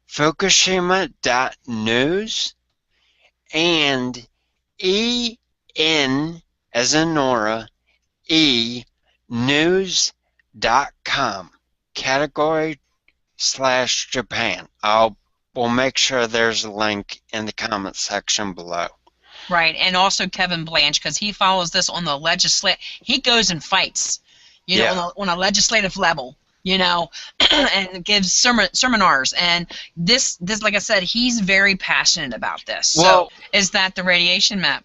Fukushima.news and EN, as in Nora, news.com, category /Japan. We'll make sure there's a link in the comment section below.
Right, and also Kevin Blanche, because he follows this on the he goes and fights, on a legislative level, and gives seminars. And this, like I said, he's very passionate about this.
Well,
so, is that the radiation map?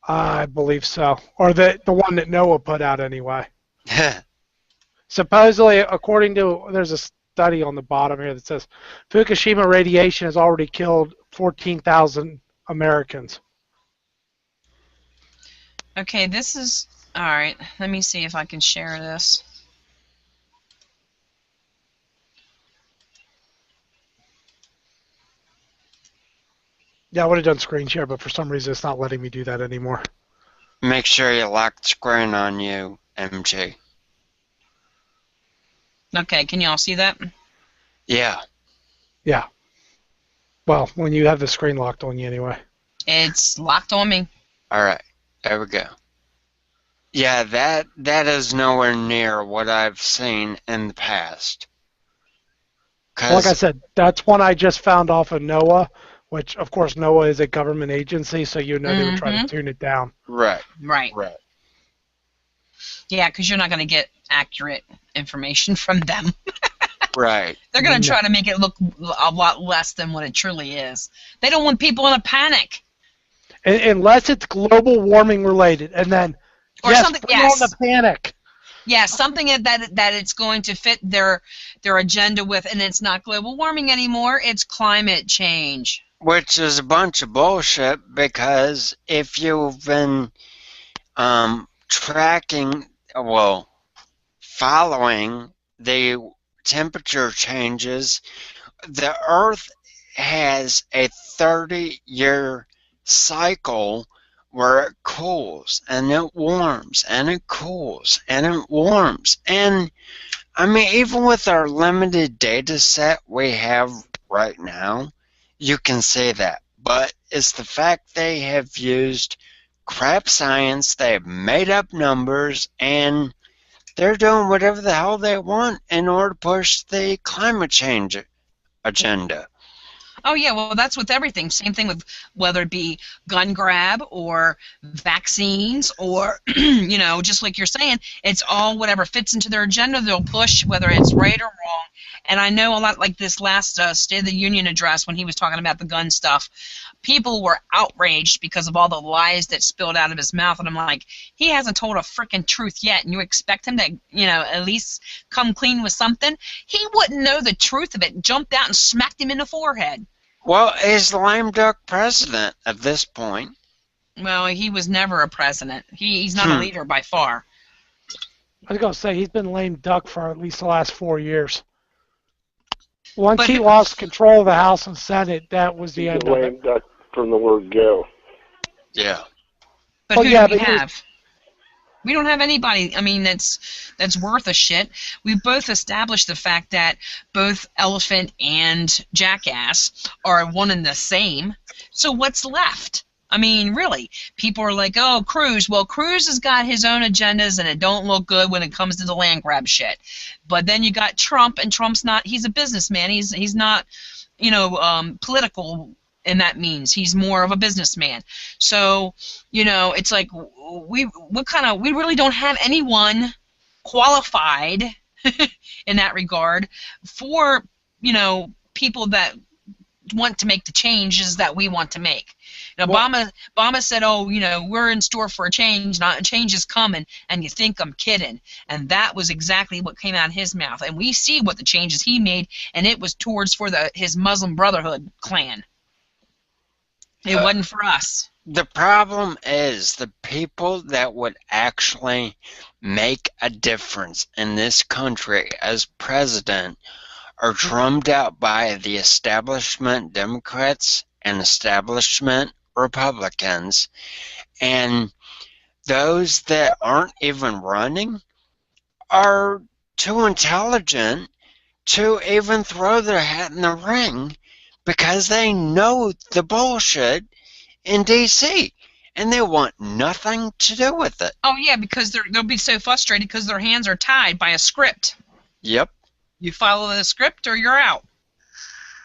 I believe so, or the one that NOAA put out anyway. Supposedly, according to, there's a study on the bottom here that says Fukushima radiation has already killed 14,000 Americans.
Okay, this is all right. Let me see if I can share this.
Yeah, I would have done screen share, but for some reason it's not letting me do that anymore.
Make sure you lock the screen on you, MG.
Okay, can y'all see that?
Yeah.
Yeah. Well, when you have the screen locked on you anyway.
It's locked on me.
All right. There we go. Yeah, that is nowhere near what I've seen in the past.
Like I said, that's one I just found off of NOAA, which, of course, NOAA is a government agency, so they would try to tune it down.
Right.
Yeah, because you're not going to get accurate information from them.
Right.
They're going to try to make it look a lot less than what it truly is. They don't want people in a panic.
Unless it's global warming related, and then
or
yes,
something.
bring on
Yes,
the panic.
yeah, something that it's going to fit their agenda with, and it's not global warming anymore. It's climate change.
Which is a bunch of bullshit, because if you've been tracking, well, following the temperature changes, the Earth has a 30-year cycle where it cools and it warms and it cools and it warms. And I mean, even with our limited data set we have right now, you can say that. But it's the fact they have used crap science, they've made up numbers, and they're doing whatever the hell they want in order to push the climate change agenda.
Oh yeah, well that's with everything. Same thing with whether it be gun grab or vaccines or just like you're saying, it's all whatever fits into their agenda they'll push, whether it's right or wrong. And I know a lot, like this last State of the Union address when he was talking about the gun stuff, people were outraged because of all the lies that spilled out of his mouth, and I'm like, he hasn't told a freaking truth yet, and you expect him to, at least come clean with something? He wouldn't know the truth of it. Jumped out and smacked him in the forehead.
Well, he's lame duck president at this point.
Well, he was never a president. He's not a leader by far.
I was going to say, he's been lame duck for at least the last 4 years. Once
But
he lost control of the House and Senate, that was the end of it.
Lame duck from the word go.
Yeah.
But
Oh,
who
yeah,
do we
but he was-
have? We don't have anybody, I mean, that's worth a shit. We've both established the fact that both Elephant and Jackass are one and the same. So what's left? I mean, really, people are like, oh, Cruz. Well, Cruz has got his own agendas, and it don't look good when it comes to the land grab shit. But then you got Trump, and Trump's not, he's a businessman. He's not, political in that means. He's more of a businessman. So, it's like we really don't have anyone qualified in that regard for, people that want to make the changes that we want to make. Obama said, oh, we're in store for a change, not a change is coming, and you think I'm kidding. And that was exactly what came out of his mouth. And we see what the changes he made, and it was towards for his Muslim Brotherhood clan. It wasn't for us.
The problem is the people that would actually make a difference in this country as president are drummed out by the establishment Democrats and establishment Republicans, and those that aren't even running are too intelligent to even throw their hat in the ring because they know the bullshit in D.C. and they want nothing to do with it.
Oh yeah, because they'll be so frustrated because their hands are tied by a script.
Yep.
You follow the script or you're out.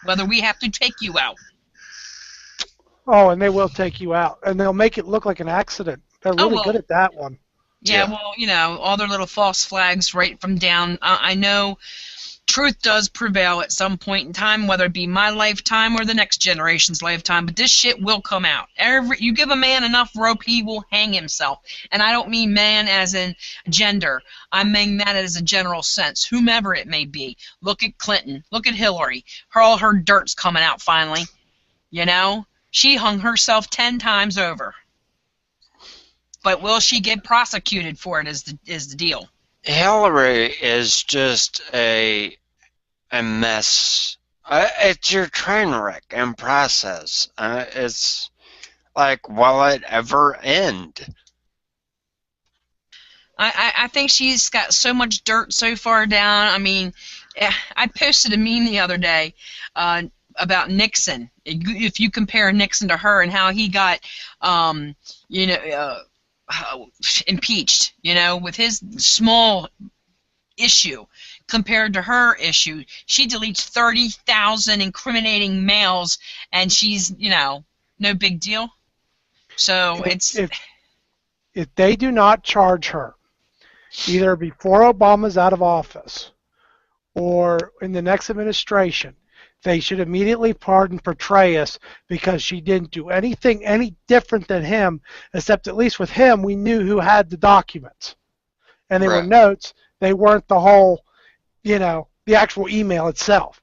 Whether we have to take you out.
Oh, and they will take you out, and they'll make it look like an accident. They're really good at that one.
Yeah, well, all their little false flags right from down. I know truth does prevail at some point in time, whether it be my lifetime or the next generation's lifetime, but this shit will come out. You give a man enough rope, he will hang himself. And I don't mean man as in gender. I mean that as a general sense, whomever it may be. Look at Clinton. Look at Hillary. All her dirt's coming out finally. She hung herself 10 times over. But will she get prosecuted for it is the deal.
Hillary is just a mess. It's your train wreck in process. It's like, will it ever end?
I think she's got so much dirt so far down. I mean, I posted a meme the other day about Nixon. If you compare Nixon to her and how he got, impeached, with his small issue compared to her issue. She deletes 30,000 incriminating mails, and she's, no big deal. So
if they do not charge her, either before Obama's out of office or in the next administration, They should immediately pardon Petraeus because she didn't do anything any different than him, except at least with him we knew who had the documents. And they were
Right.
notes. They weren't the whole, the actual email itself.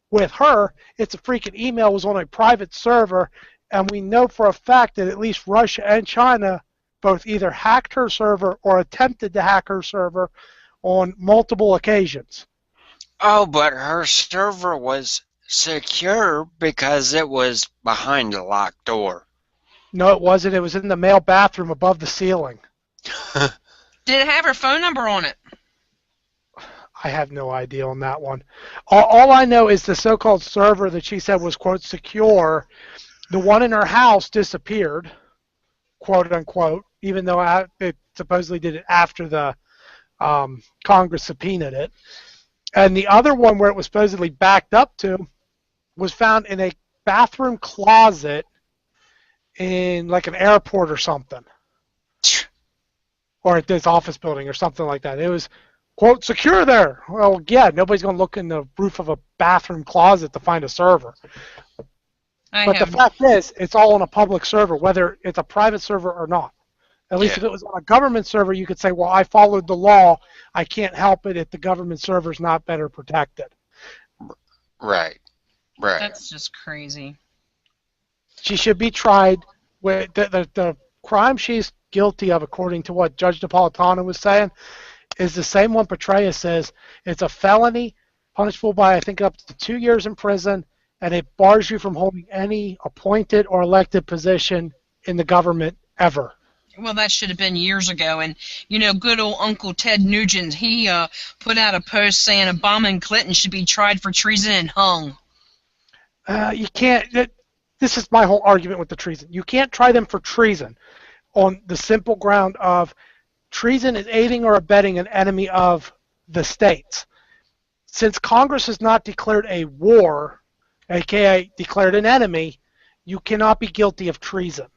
With her, it's a freaking email was on a private server, and we know for a fact that at least Russia and China both either hacked her server or attempted to hack her server on multiple occasions.
Oh, but her server was secure because it was behind a locked door.
No, it wasn't. It was in the male bathroom above the ceiling.
Did it have her phone number on it?
I have no idea on that one. All I know is the so-called server that she said was, quote, secure, the one in her house disappeared, quote, unquote, even though it supposedly did it after the Congress subpoenaed it. And the other one where it was supposedly backed up to was found in a bathroom closet in like an airport or something. Or at this office building or something like that. It was, quote, secure there. Well, yeah, nobody's going to look in the roof of a bathroom closet to find a server. But the fact is, it's all on a public server, whether it's a private server or not. At least if it was on a government server, you could say, well, I followed the law. I can't help it if the government server's not better protected.
Right.
That's just crazy.
She should be tried with the crime she's guilty of, according to what Judge Napolitano was saying, is the same one Petraeus says. It's a felony punishable by, I think, up to 2 years in prison, and it bars you from holding any appointed or elected position in the government ever.
Well, that should have been years ago. And, good old Uncle Ted Nugent, he put out a post saying Obama and Clinton should be tried for treason and hung.
You can't. This is my whole argument with the treason. You can't try them for treason on the simple ground of treason is aiding or abetting an enemy of the states. Since Congress has not declared a war, aka declared an enemy, you cannot be guilty of treason.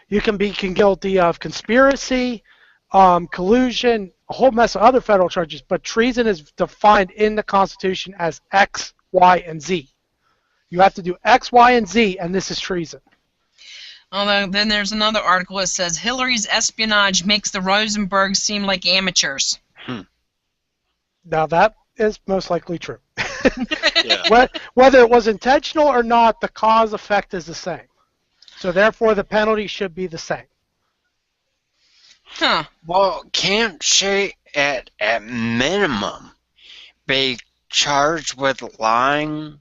You can be guilty of conspiracy, collusion, a whole mess of other federal charges, but treason is defined in the Constitution as X, Y, and Z. You have to do X, Y, and Z, and this is treason.
Although then there's another article that says Hillary's espionage makes the Rosenbergs seem like amateurs.
Now that is most likely true.
Yeah.
Whether it was intentional or not, the cause effect is the same. So therefore, the penalty should be the same.
Huh.
Well, can't she, at minimum, be charged with lying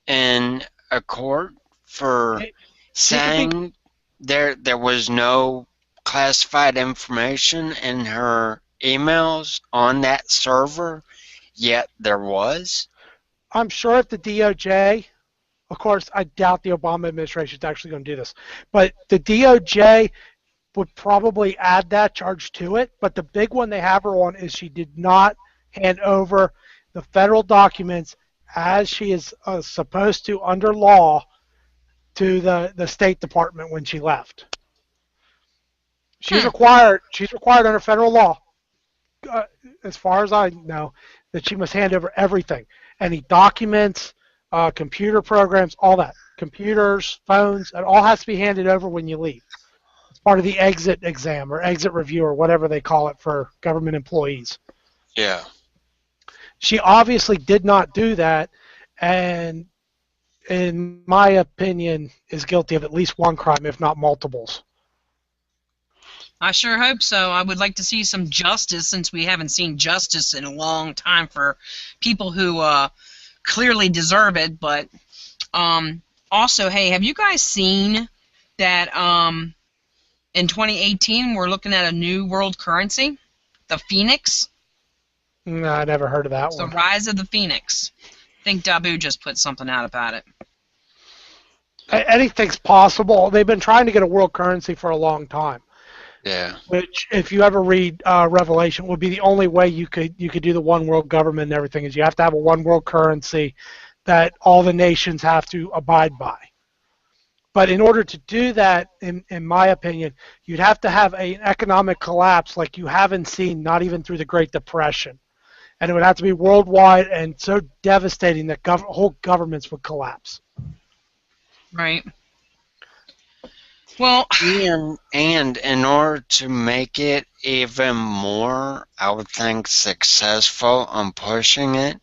in a court for saying there was no classified information in her emails on that server, yet there was?
I'm sure if the DOJ, of course, I doubt the Obama administration is actually going to do this, but the DOJ would probably add that charge to it. But the big one they have her on is she did not hand over the federal documents as she is supposed to under law to the State Department when she left. She's required under federal law, as far as I know, that she must hand over everything. Any documents, computer programs, all that. Computers, phones, it all has to be handed over when you leave. It's part of the exit exam or exit review or whatever they call it for government employees.
Yeah.
She obviously did not do that, and in my opinion, is guilty of at least one crime, if not multiples.
I sure hope so. I would like to see some justice, since we haven't seen justice in a long time for people who clearly deserve it. But also, hey, have you guys seen that in 2018 we're looking at a new world currency, the Phoenix?
No, I never heard of that
It's
one.
the rise of the Phoenix. I think Dabu just put something out about it.
Anything's possible. They've been trying to get a world currency for a long time.
Yeah.
Which, if you ever read Revelation, would be the only way you could do the one world government and everything. Is you have to have a one world currency that all the nations have to abide by. But in order to do that, in my opinion, you'd have to have an economic collapse like you haven't seen, not even through the Great Depression. and it would have to be worldwide and so devastating that whole governments would collapse.
Right. Well,
and in order to make it even more, I would think, successful on pushing it,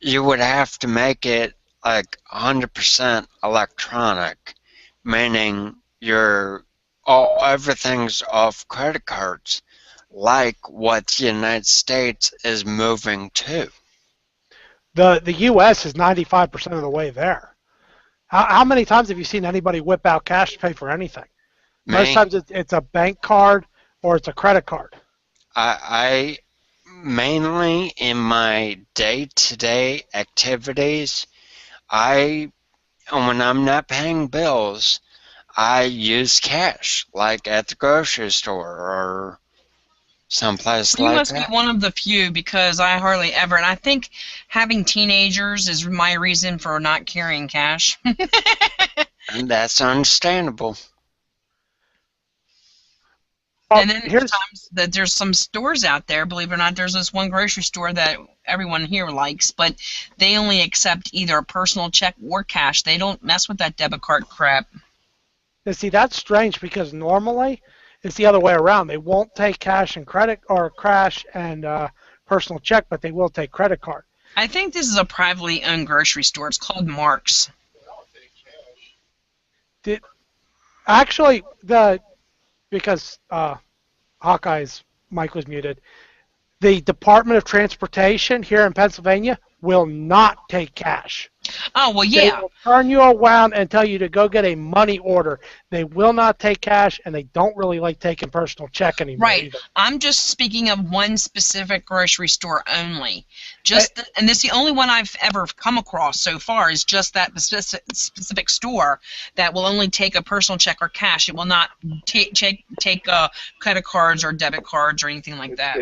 you would have to make it like 100% electronic, meaning everything's off credit cards, like what the United States is moving to.
The U.S. is 95% of the way there. How many times have you seen anybody whip out cash to pay for anything?
Me?
Most times it's a bank card or it's a credit card.
I mainly in my day-to-day activities, when I'm not paying bills, I use cash, like at the grocery store or someplace
you
like
must
that.
be one of the few, because I hardly ever, and I think having teenagers is my reason for not carrying cash.
And that's understandable.
And then there's times that there's some stores out there, believe it or not, there's this one grocery store that everyone here likes, but they only accept either a personal check or cash. They don't mess with that debit card crap.
Now, see, that's strange because normally it's the other way around. They won't take cash and credit or cash and personal check, but they will take credit card.
I think this is a privately owned grocery store. It's called Mark's.
Actually, because Hawkeye's mic was muted, the Department of Transportation here in Pennsylvania will not take cash.
Oh, well,
They
yeah.
will turn you around and tell you to go get a money order. They will not take cash, and they don't really like taking personal check anymore.
Right.
Either.
I'm just speaking of one specific grocery store only. And this is the only one I've ever come across so far is just that specific store that will only take a personal check or cash. It will not take credit cards or debit cards or anything like that.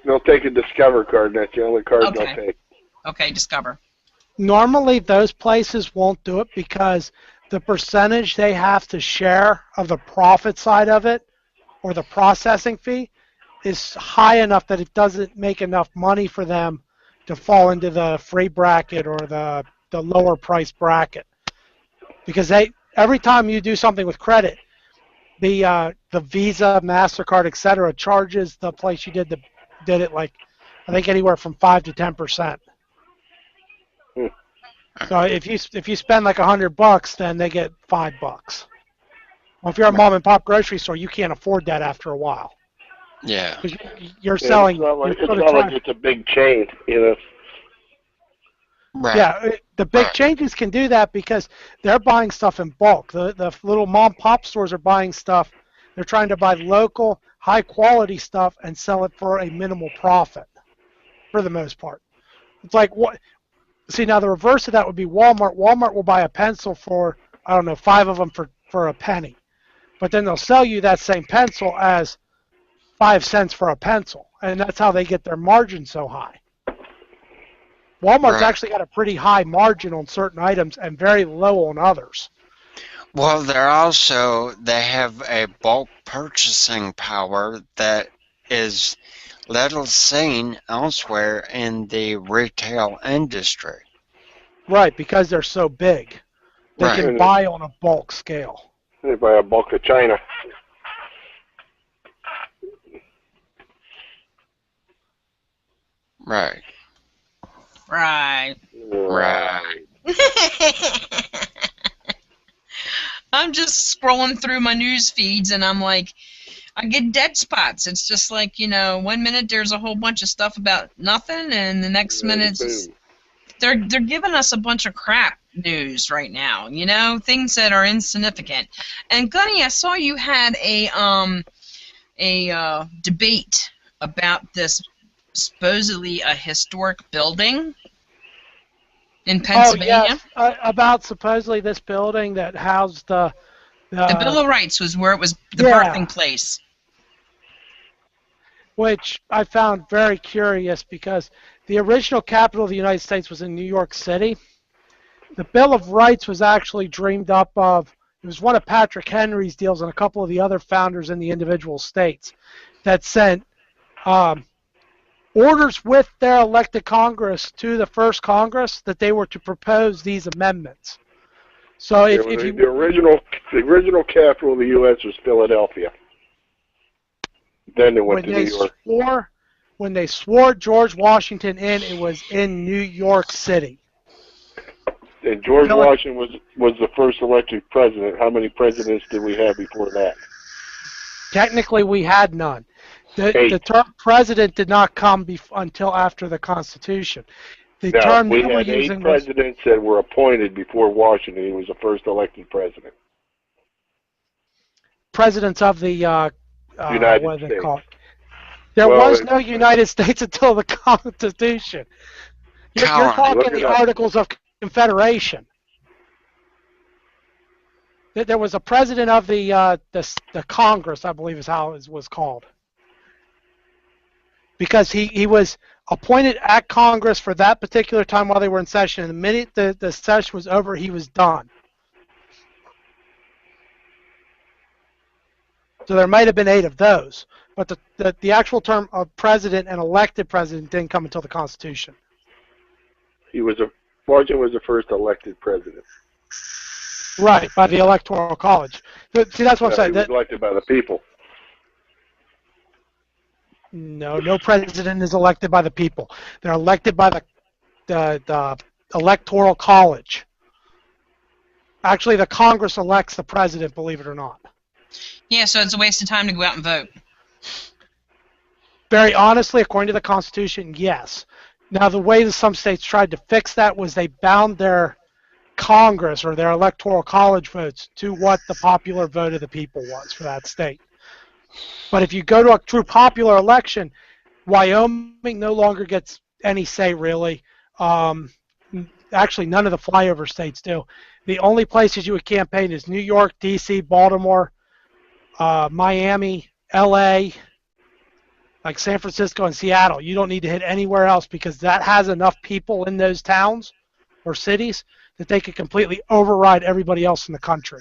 They'll take a Discover card, and that's the only card they'll take.
Okay, Discover.
Normally, those places won't do it because the percentage they have to share of the profit side of it or the processing fee is high enough that it doesn't make enough money for them to fall into the free bracket or the lower price bracket. Because every time you do something with credit, the Visa, MasterCard, etc., charges the place you did it like, I think anywhere from 5 to 10%. So if you spend like $100, then they get $5. Well, if you're a mom and pop grocery store, you can't afford that after a while.
Yeah.
You're selling.
It's not like it's a big chain, you know.
Right.
Yeah, the big changes can do that because they're buying stuff in bulk. The little mom pop stores are buying stuff. They're trying to buy local, high quality stuff and sell it for a minimal profit, for the most part. It's like what. See, now the reverse of that would be Walmart. Walmart will buy a pencil for, I don't know, 5 of them for a penny. But then they'll sell you that same pencil as 5 cents for a pencil. And that's how they get their margin so high. Walmart's actually got a pretty high margin on certain items and very low on others.
Well, they have a bulk purchasing power that is little seen elsewhere in the retail industry.
Right, because they're so big. They can buy on a bulk scale.
They buy a bulk of China.
Right.
Right. I'm just scrolling through my news feeds and I'm like, I get dead spots. It's just like, 1 minute there's a whole bunch of stuff about nothing, and the next minute they're giving us a bunch of crap news right now. Things that are insignificant. And Gunny, I saw you had a debate about this supposedly a historic building in Pennsylvania.
Oh, yes, about supposedly this building that housed the
Bill of Rights was where it was the birthing place.
Which I found very curious because the original capital of the United States was in New York City. The Bill of Rights was actually dreamed up of, it was one of Patrick Henry's deals and a couple of the other founders in the individual states that sent orders with their elected Congress to the first Congress that they were to propose these amendments. So if you
the original capital of the U.S. was Philadelphia. Then they went to New York.
When they swore George Washington in, it was in New York City.
And George Washington was the first elected president. How many presidents did we have before that?
Technically, we had none. The term president did not come until after the Constitution. The term
we had 8 presidents that were appointed before Washington. He was the first elected president.
Presidents of the
United
what are they
States.
called? There was no United States until the Constitution. You're talking the Articles of Confederation. There was a president of the Congress, I believe is how it was called. Because he was appointed at Congress for that particular time while they were in session. And the minute the session was over, he was done. So there might have been 8 of those. But the actual term of president and elected president didn't come until the Constitution.
Washington was the first elected president.
Right, by the Electoral College. See, that's what I'm saying.
He was elected by the people.
No president is elected by the people. They're elected by the Electoral College. Actually, the Congress elects the president, believe it or not.
Yeah, so it's a waste of time to go out and vote.
Very honestly, according to the Constitution, yes. Now, the way that some states tried to fix that was they bound their Congress or their Electoral College votes to what the popular vote of the people was for that state. But if you go to a true popular election, Wyoming no longer gets any say, really. Actually, none of the flyover states do. The only places you would campaign is New York, D.C., Baltimore, Miami, L.A., like San Francisco and Seattle. You don't need to hit anywhere else because that has enough people in those towns or cities that they could completely override everybody else in the country.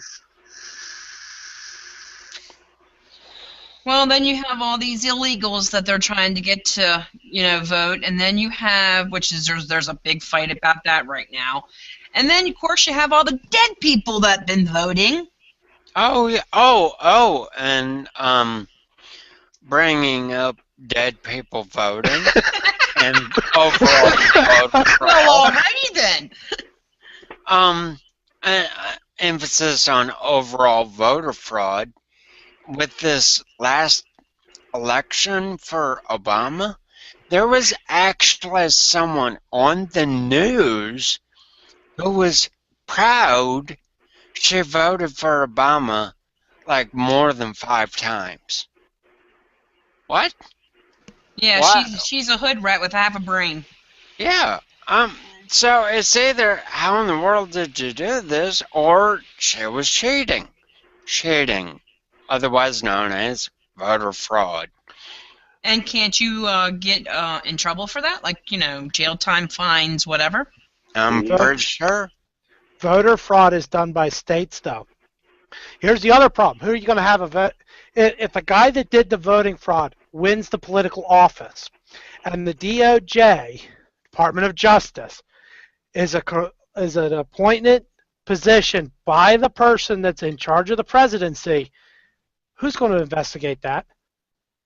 Well, then you have all these illegals that they're trying to get to, vote, and then you have, there's a big fight about that right now, and then of course you have all the dead people that've been voting.
Oh yeah. And bringing up dead people voting and overall vote fraud.
Well, alrighty then.
Emphasis on overall voter fraud. With this last election for Obama, there was actually someone on the news who was proud she voted for Obama like more than 5 times. What?
Yeah, she's a hood rat with half a brain.
Yeah. So it's either how in the world did you do this, or she was cheating. Cheating, otherwise known as voter fraud.
And can't you get in trouble for that? Like, jail time, fines, whatever?
I'm pretty sure.
Voter fraud is done by states, though. Here's the other problem. Who are you going to have a vote? If the guy that did the voting fraud wins the political office, and the DOJ, Department of Justice, is an appointed position by the person that's in charge of the presidency, who's going to investigate that?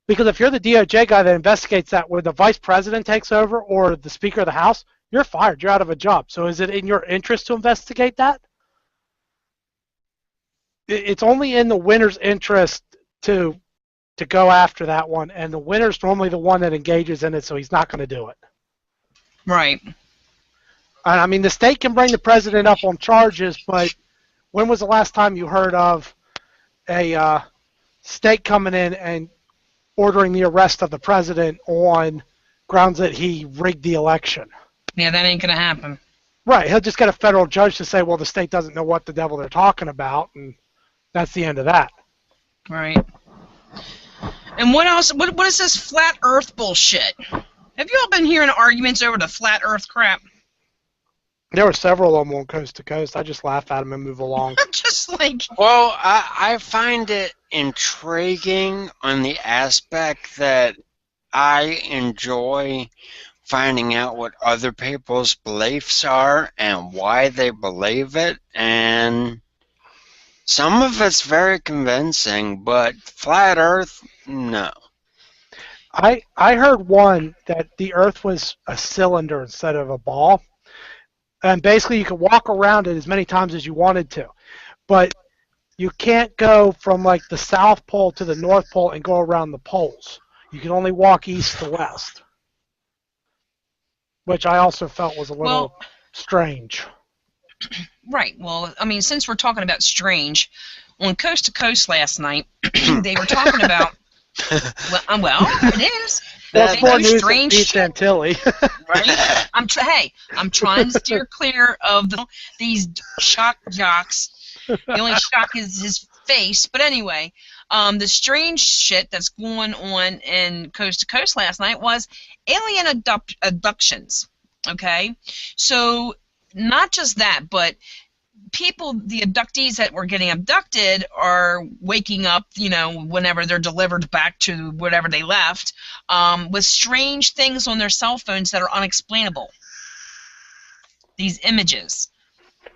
Because if you're the DOJ guy that investigates that where the vice president takes over or the Speaker of the House, you're fired. You're out of a job. So is it in your interest to investigate that? It's only in the winner's interest to go after that one, and the winner's normally the one that engages in it, so he's not going to do it.
Right.
I mean, the state can bring the president up on charges, but when was the last time you heard of a state coming in and ordering the arrest of the president on grounds that he rigged the election?
Yeah, that ain't going to happen.
Right. He'll just get a federal judge to say, well, the state doesn't know what the devil they're talking about, and that's the end of that.
Right. And what else? What is this flat earth bullshit? Have you all been hearing arguments over the flat earth crap?
There were several of them on Coast to Coast. I just laugh at them and move along.
Just like...
Well, I find it intriguing on the aspect that I enjoy finding out what other people's beliefs are and why they believe it, and some of it's very convincing, but flat Earth, no.
I heard one that the Earth was a cylinder instead of a ball, and basically you could walk around it as many times as you wanted to, but you can't go from like the South Pole to the North Pole and go around the poles. You can only walk east to west, which I also felt was a little strange.
Right. Well, I mean, since we're talking about strange, on Coast to Coast last night, they were talking about. Well, it is.
That's more news than
strange
Pete
shit,
Santilli.
right? I'm trying to steer clear of these shock jocks. The only shock is his face. But anyway, the strange shit that's going on in Coast to Coast last night was alien abductions. Okay, so not just that, but people, the abductees that were getting abducted are waking up, whenever they're delivered back to wherever they left, with strange things on their cell phones that are unexplainable. These images.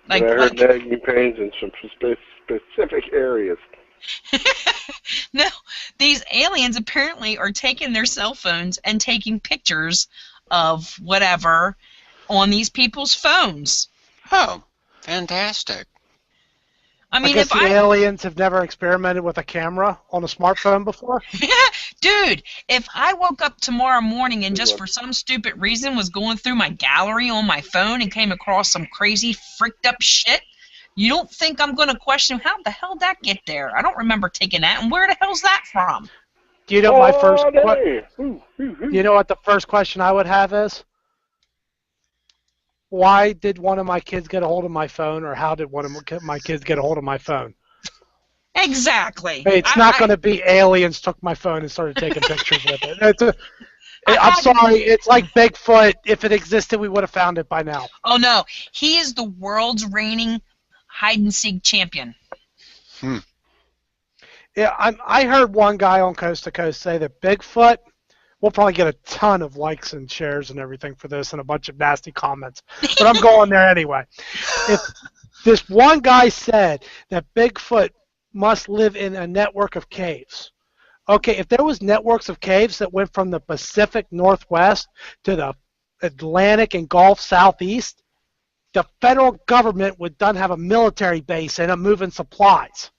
I heard nagging pains in some specific areas.
No, these aliens apparently are taking their cell phones and taking pictures of whatever on these people's phones.
Oh, fantastic.
I guess the aliens have never experimented with a camera on a smartphone before?
Dude, if I woke up tomorrow morning and just for some stupid reason was going through my gallery on my phone and came across some crazy, freaked up shit, you don't think I'm going to question how the hell did that get there? I don't remember taking that, and where the hell's that from?
Do you know my first You know what the first question I would have is? Why did one of my kids get a hold of my phone, or how did one of my kids get a hold of my phone?
Exactly.
It's not going to be aliens took my phone and started taking pictures with it. I'm sorry, it's like Bigfoot. If it existed, we would have found it by now.
Oh, no. He is the world's reigning hide-and-seek champion.
Yeah, I heard one guy on Coast to Coast say that Bigfoot, we'll probably get a ton of likes and shares and everything for this and a bunch of nasty comments, but I'm going there anyway. If this one guy said that Bigfoot must live in a network of caves. Okay, if there was networks of caves that went from the Pacific Northwest to the Atlantic and Gulf Southeast, the federal government would then have a military base in it moving supplies.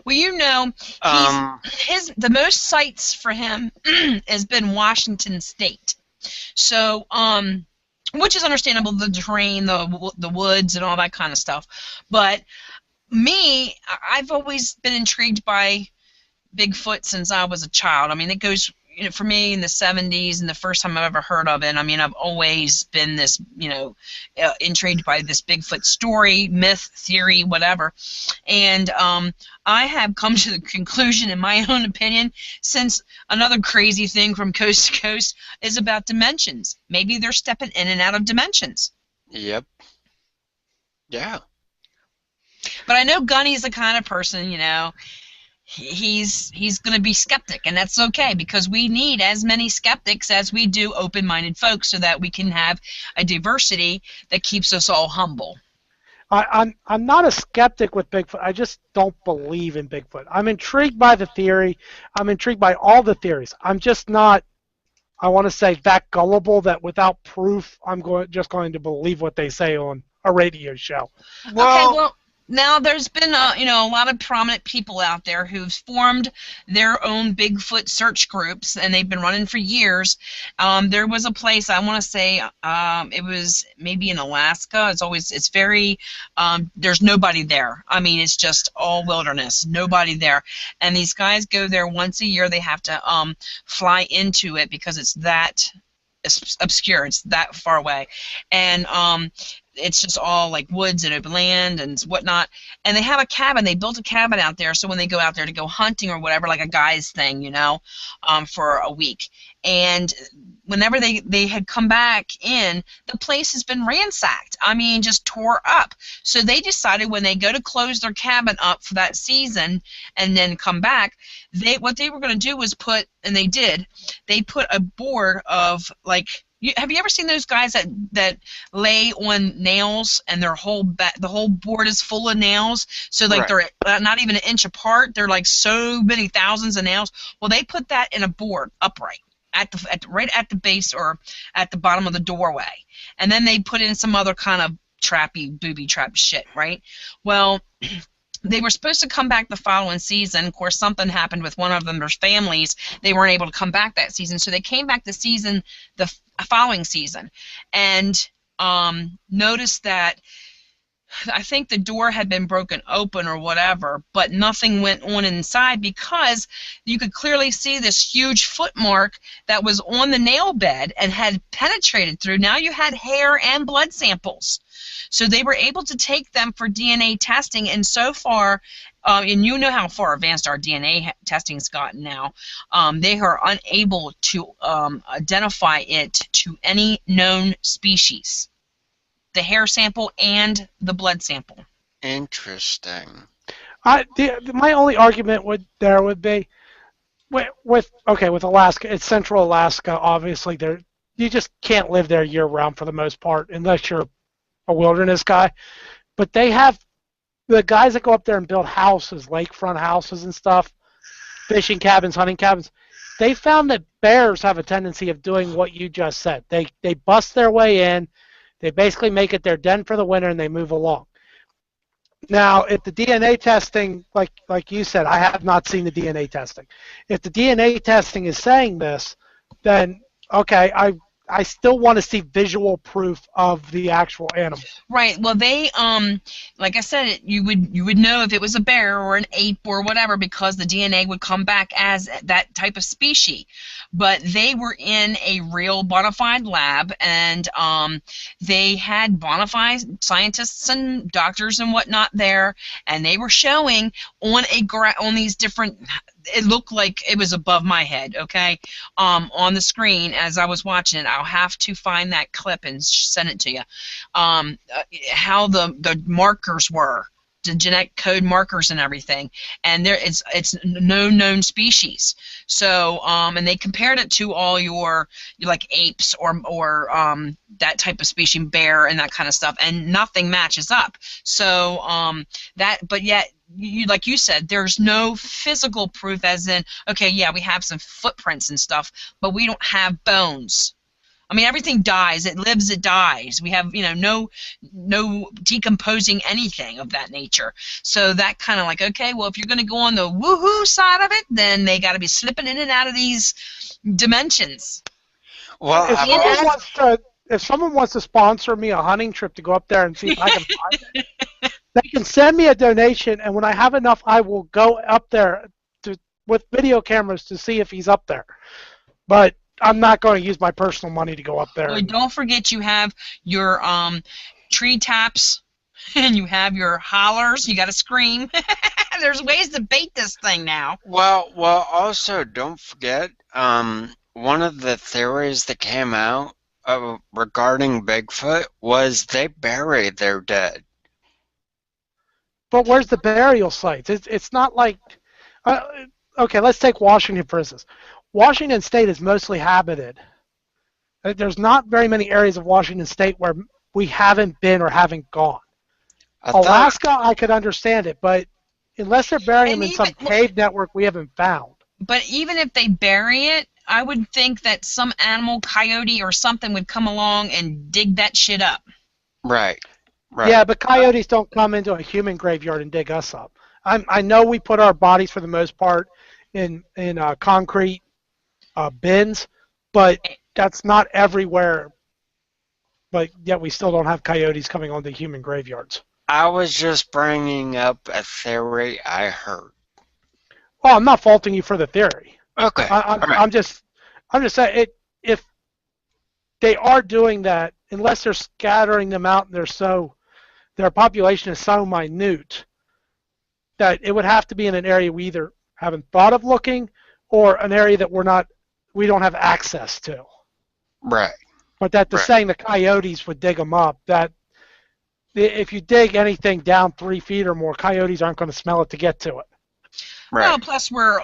Well, the most sites for him has been Washington State. So, which is understandable, the terrain, the woods, and all that kind of stuff. But me, I've always been intrigued by Bigfoot since I was a child. I mean, it goes, for me in the 70s and the first time I've ever heard of it, I mean, I've always been this, intrigued by this Bigfoot story, myth, theory, whatever. And I have come to the conclusion, in my own opinion, since another crazy thing from Coast to Coast is about dimensions. Maybe they're stepping in and out of dimensions.
Yep. Yeah.
But I know Gunny's the kind of person, he's going to be skeptic, and that's okay, because we need as many skeptics as we do open-minded folks so that we can have a diversity that keeps us all humble.
I'm not a skeptic with Bigfoot. I just don't believe in Bigfoot. I'm intrigued by the theory. I'm intrigued by all the theories. I'm just not, I want to say, that gullible that without proof I'm just going to believe what they say on a radio show.
Well, now there's been a lot of prominent people out there who've formed their own Bigfoot search groups, and they've been running for years. There was a place, I want to say, it was maybe in Alaska. It's very, there's nobody there. I mean, it's just all wilderness, nobody there. And these guys go there once a year. They have to fly into it because it's that obscure. It's that far away, and it's just all like woods and open land and whatnot. And they have a cabin. They built a cabin out there, so when they go out there to go hunting or whatever, like a guy's thing, for a week. and whenever they had come back in, the place has been ransacked. I mean, just tore up. So they decided when they go to close their cabin up for that season and then come back, what they were going to do was put, and they did, they put a board of like, have you ever seen those guys that lay on nails and their the whole board is full of nails? So like
Right.
they're not even an inch apart. They're like so many thousands of nails. Well, they put that in a board upright right at the base or at the bottom of the doorway, and then they put in some other kind of booby trap shit, right? Well, they were supposed to come back the following season. Of course, something happened with one of them, their families. They weren't able to come back that season, so they came back the following season, and noticed that I think the door had been broken open or whatever, but nothing went on inside because you could clearly see this huge foot mark that was on the nail bed and had penetrated through. Now you had hair and blood samples. So they were able to take them for DNA testing, and so far, and you know how far advanced our DNA testing's gotten now, they are unable to identify it to any known species. The hair sample and the blood sample.
Interesting.
My only argument would be with Alaska. It's Central Alaska. Obviously, you just can't live there year round for the most part unless you're a wilderness guy. But they have the guys that go up there and build houses, lakefront houses and stuff, fishing cabins, hunting cabins. They found that bears have a tendency of doing what you just said. They bust their way in. They basically make it their den for the winter, and they move along. Now, if the DNA testing, like you said, I have not seen the DNA testing. If the DNA testing is saying this, then okay, I still want to see visual proof of the actual animal.
Right. Well, they like I said, you would know if it was a bear or an ape or whatever because the DNA would come back as that type of species. But they were in a real bona fide lab, and they had bona fide scientists and doctors and whatnot there, and they were showing on these different. It looked like it was above my head, okay, on the screen as I was watching it. I'll have to find that clip and send it to you. How the markers were, the genetic code markers and everything, and it's no known species. So and they compared it to all your like apes or that type of species, bear and that kind of stuff, and nothing matches up. So but yet. Like you said, there's no physical proof as in, okay, yeah, we have some footprints and stuff, but we don't have bones. I mean, everything dies. It lives, it dies. We have, no decomposing anything of that nature. So that kind of like, okay, well, if you're going to go on the woohoo side of it, then they got to be slipping in and out of these dimensions.
Well,
if someone wants to sponsor me a hunting trip to go up there and see if I can find it, they can send me a donation, and when I have enough, I will go up there with video cameras to see if he's up there. But I'm not going to use my personal money to go up there.
Well, don't forget you have your tree taps, and you have your hollers. You got to scream. There's ways to bait this thing now.
Well, also don't forget one of the theories that came out regarding Bigfoot was they bury their dead.
But where's the burial sites? It's not like, okay, let's take Washington for instance. Washington State is mostly habited. There's not very many areas of Washington State where we haven't been or haven't gone. Alaska, I could understand it, but unless they're burying them in some cave network we haven't found.
But even if they bury it, I would think that some animal, coyote or something, would come along and dig that shit up.
Right. Right.
Yeah, but coyotes don't come into a human graveyard and dig us up. I know we put our bodies for the most part in concrete bins, but that's not everywhere. But yet we still don't have coyotes coming onto human graveyards.
I was just bringing up a theory I heard.
Well, I'm not faulting you for the theory.
Okay.
I'm just saying if they are doing that, unless they're scattering them out and their population is so minute that it would have to be in an area we either haven't thought of looking or an area that we're not we don't have access to.
Right.
But that the
Right.
saying the coyotes would dig them up. That if you dig anything down 3 feet or more, coyotes aren't going to smell it to get to it.
Right.
Well, plus we're,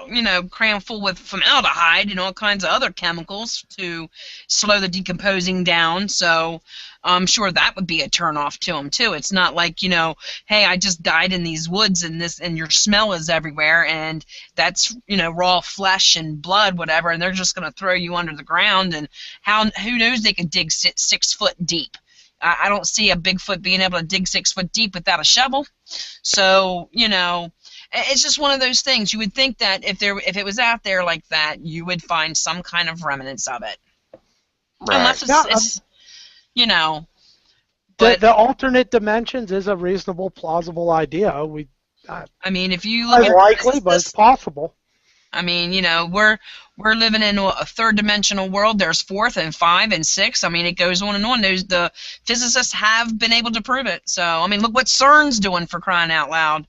crammed full with formaldehyde and all kinds of other chemicals to slow the decomposing down. So I'm sure that would be a turnoff to them too. It's not like, hey, I just died in these woods and your smell is everywhere and that's, raw flesh and blood, whatever, and they're just going to throw you under the ground. And who knows, they could dig 6 foot deep. I don't see a Bigfoot being able to dig 6 foot deep without a shovel. So, it's just one of those things. You would think that if it was out there like that, you would find some kind of remnants of it.
Right.
Unless it's but
The alternate dimensions is a reasonable, plausible idea.
I mean, if you look at
Unlikely, but it's possible.
I mean, we're living in a third-dimensional world. There's fourth and 5 and 6. I mean, it goes on and on. The physicists have been able to prove it. So, I mean, look what CERN's doing, for crying out loud.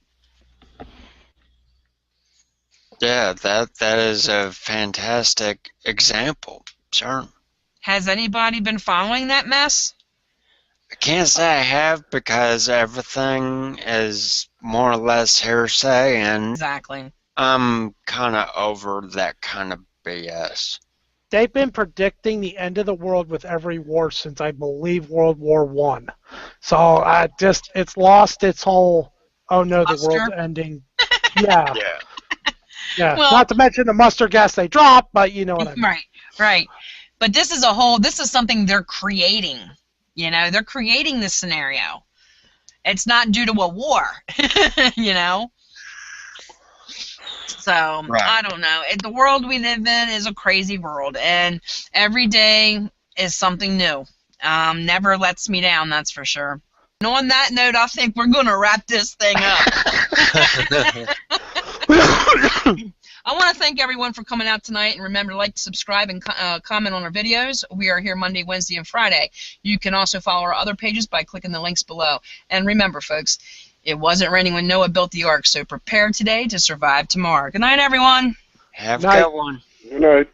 Yeah, that is a fantastic example. Sure.
Has anybody been following that mess?
I can't say I have because everything is more or less hearsay, and
Exactly.
I'm kind of over that kind of BS.
They've been predicting the end of the world with every war since, I believe, World War I. So it's lost its whole, oh no, the
Muster?
world's ending. Yeah.
Yeah.
Yeah.
Well-
Not to mention the mustard gas they drop, but you know what I mean.
Right. But this is something they're creating. They're creating this scenario. It's not due to a war, So,
Right.
I don't know. The world we live in is a crazy world, and every day is something new. Never lets me down, that's for sure. And on that note, I think we're going to wrap this thing up. I want to thank everyone for coming out tonight, and remember to like, subscribe, and comment on our videos. We are here Monday, Wednesday, and Friday. You can also follow our other pages by clicking the links below. And remember, folks, it wasn't raining when Noah built the ark, so prepare today to survive tomorrow. Good night, everyone.
Have a
Night.
good one.
Good night.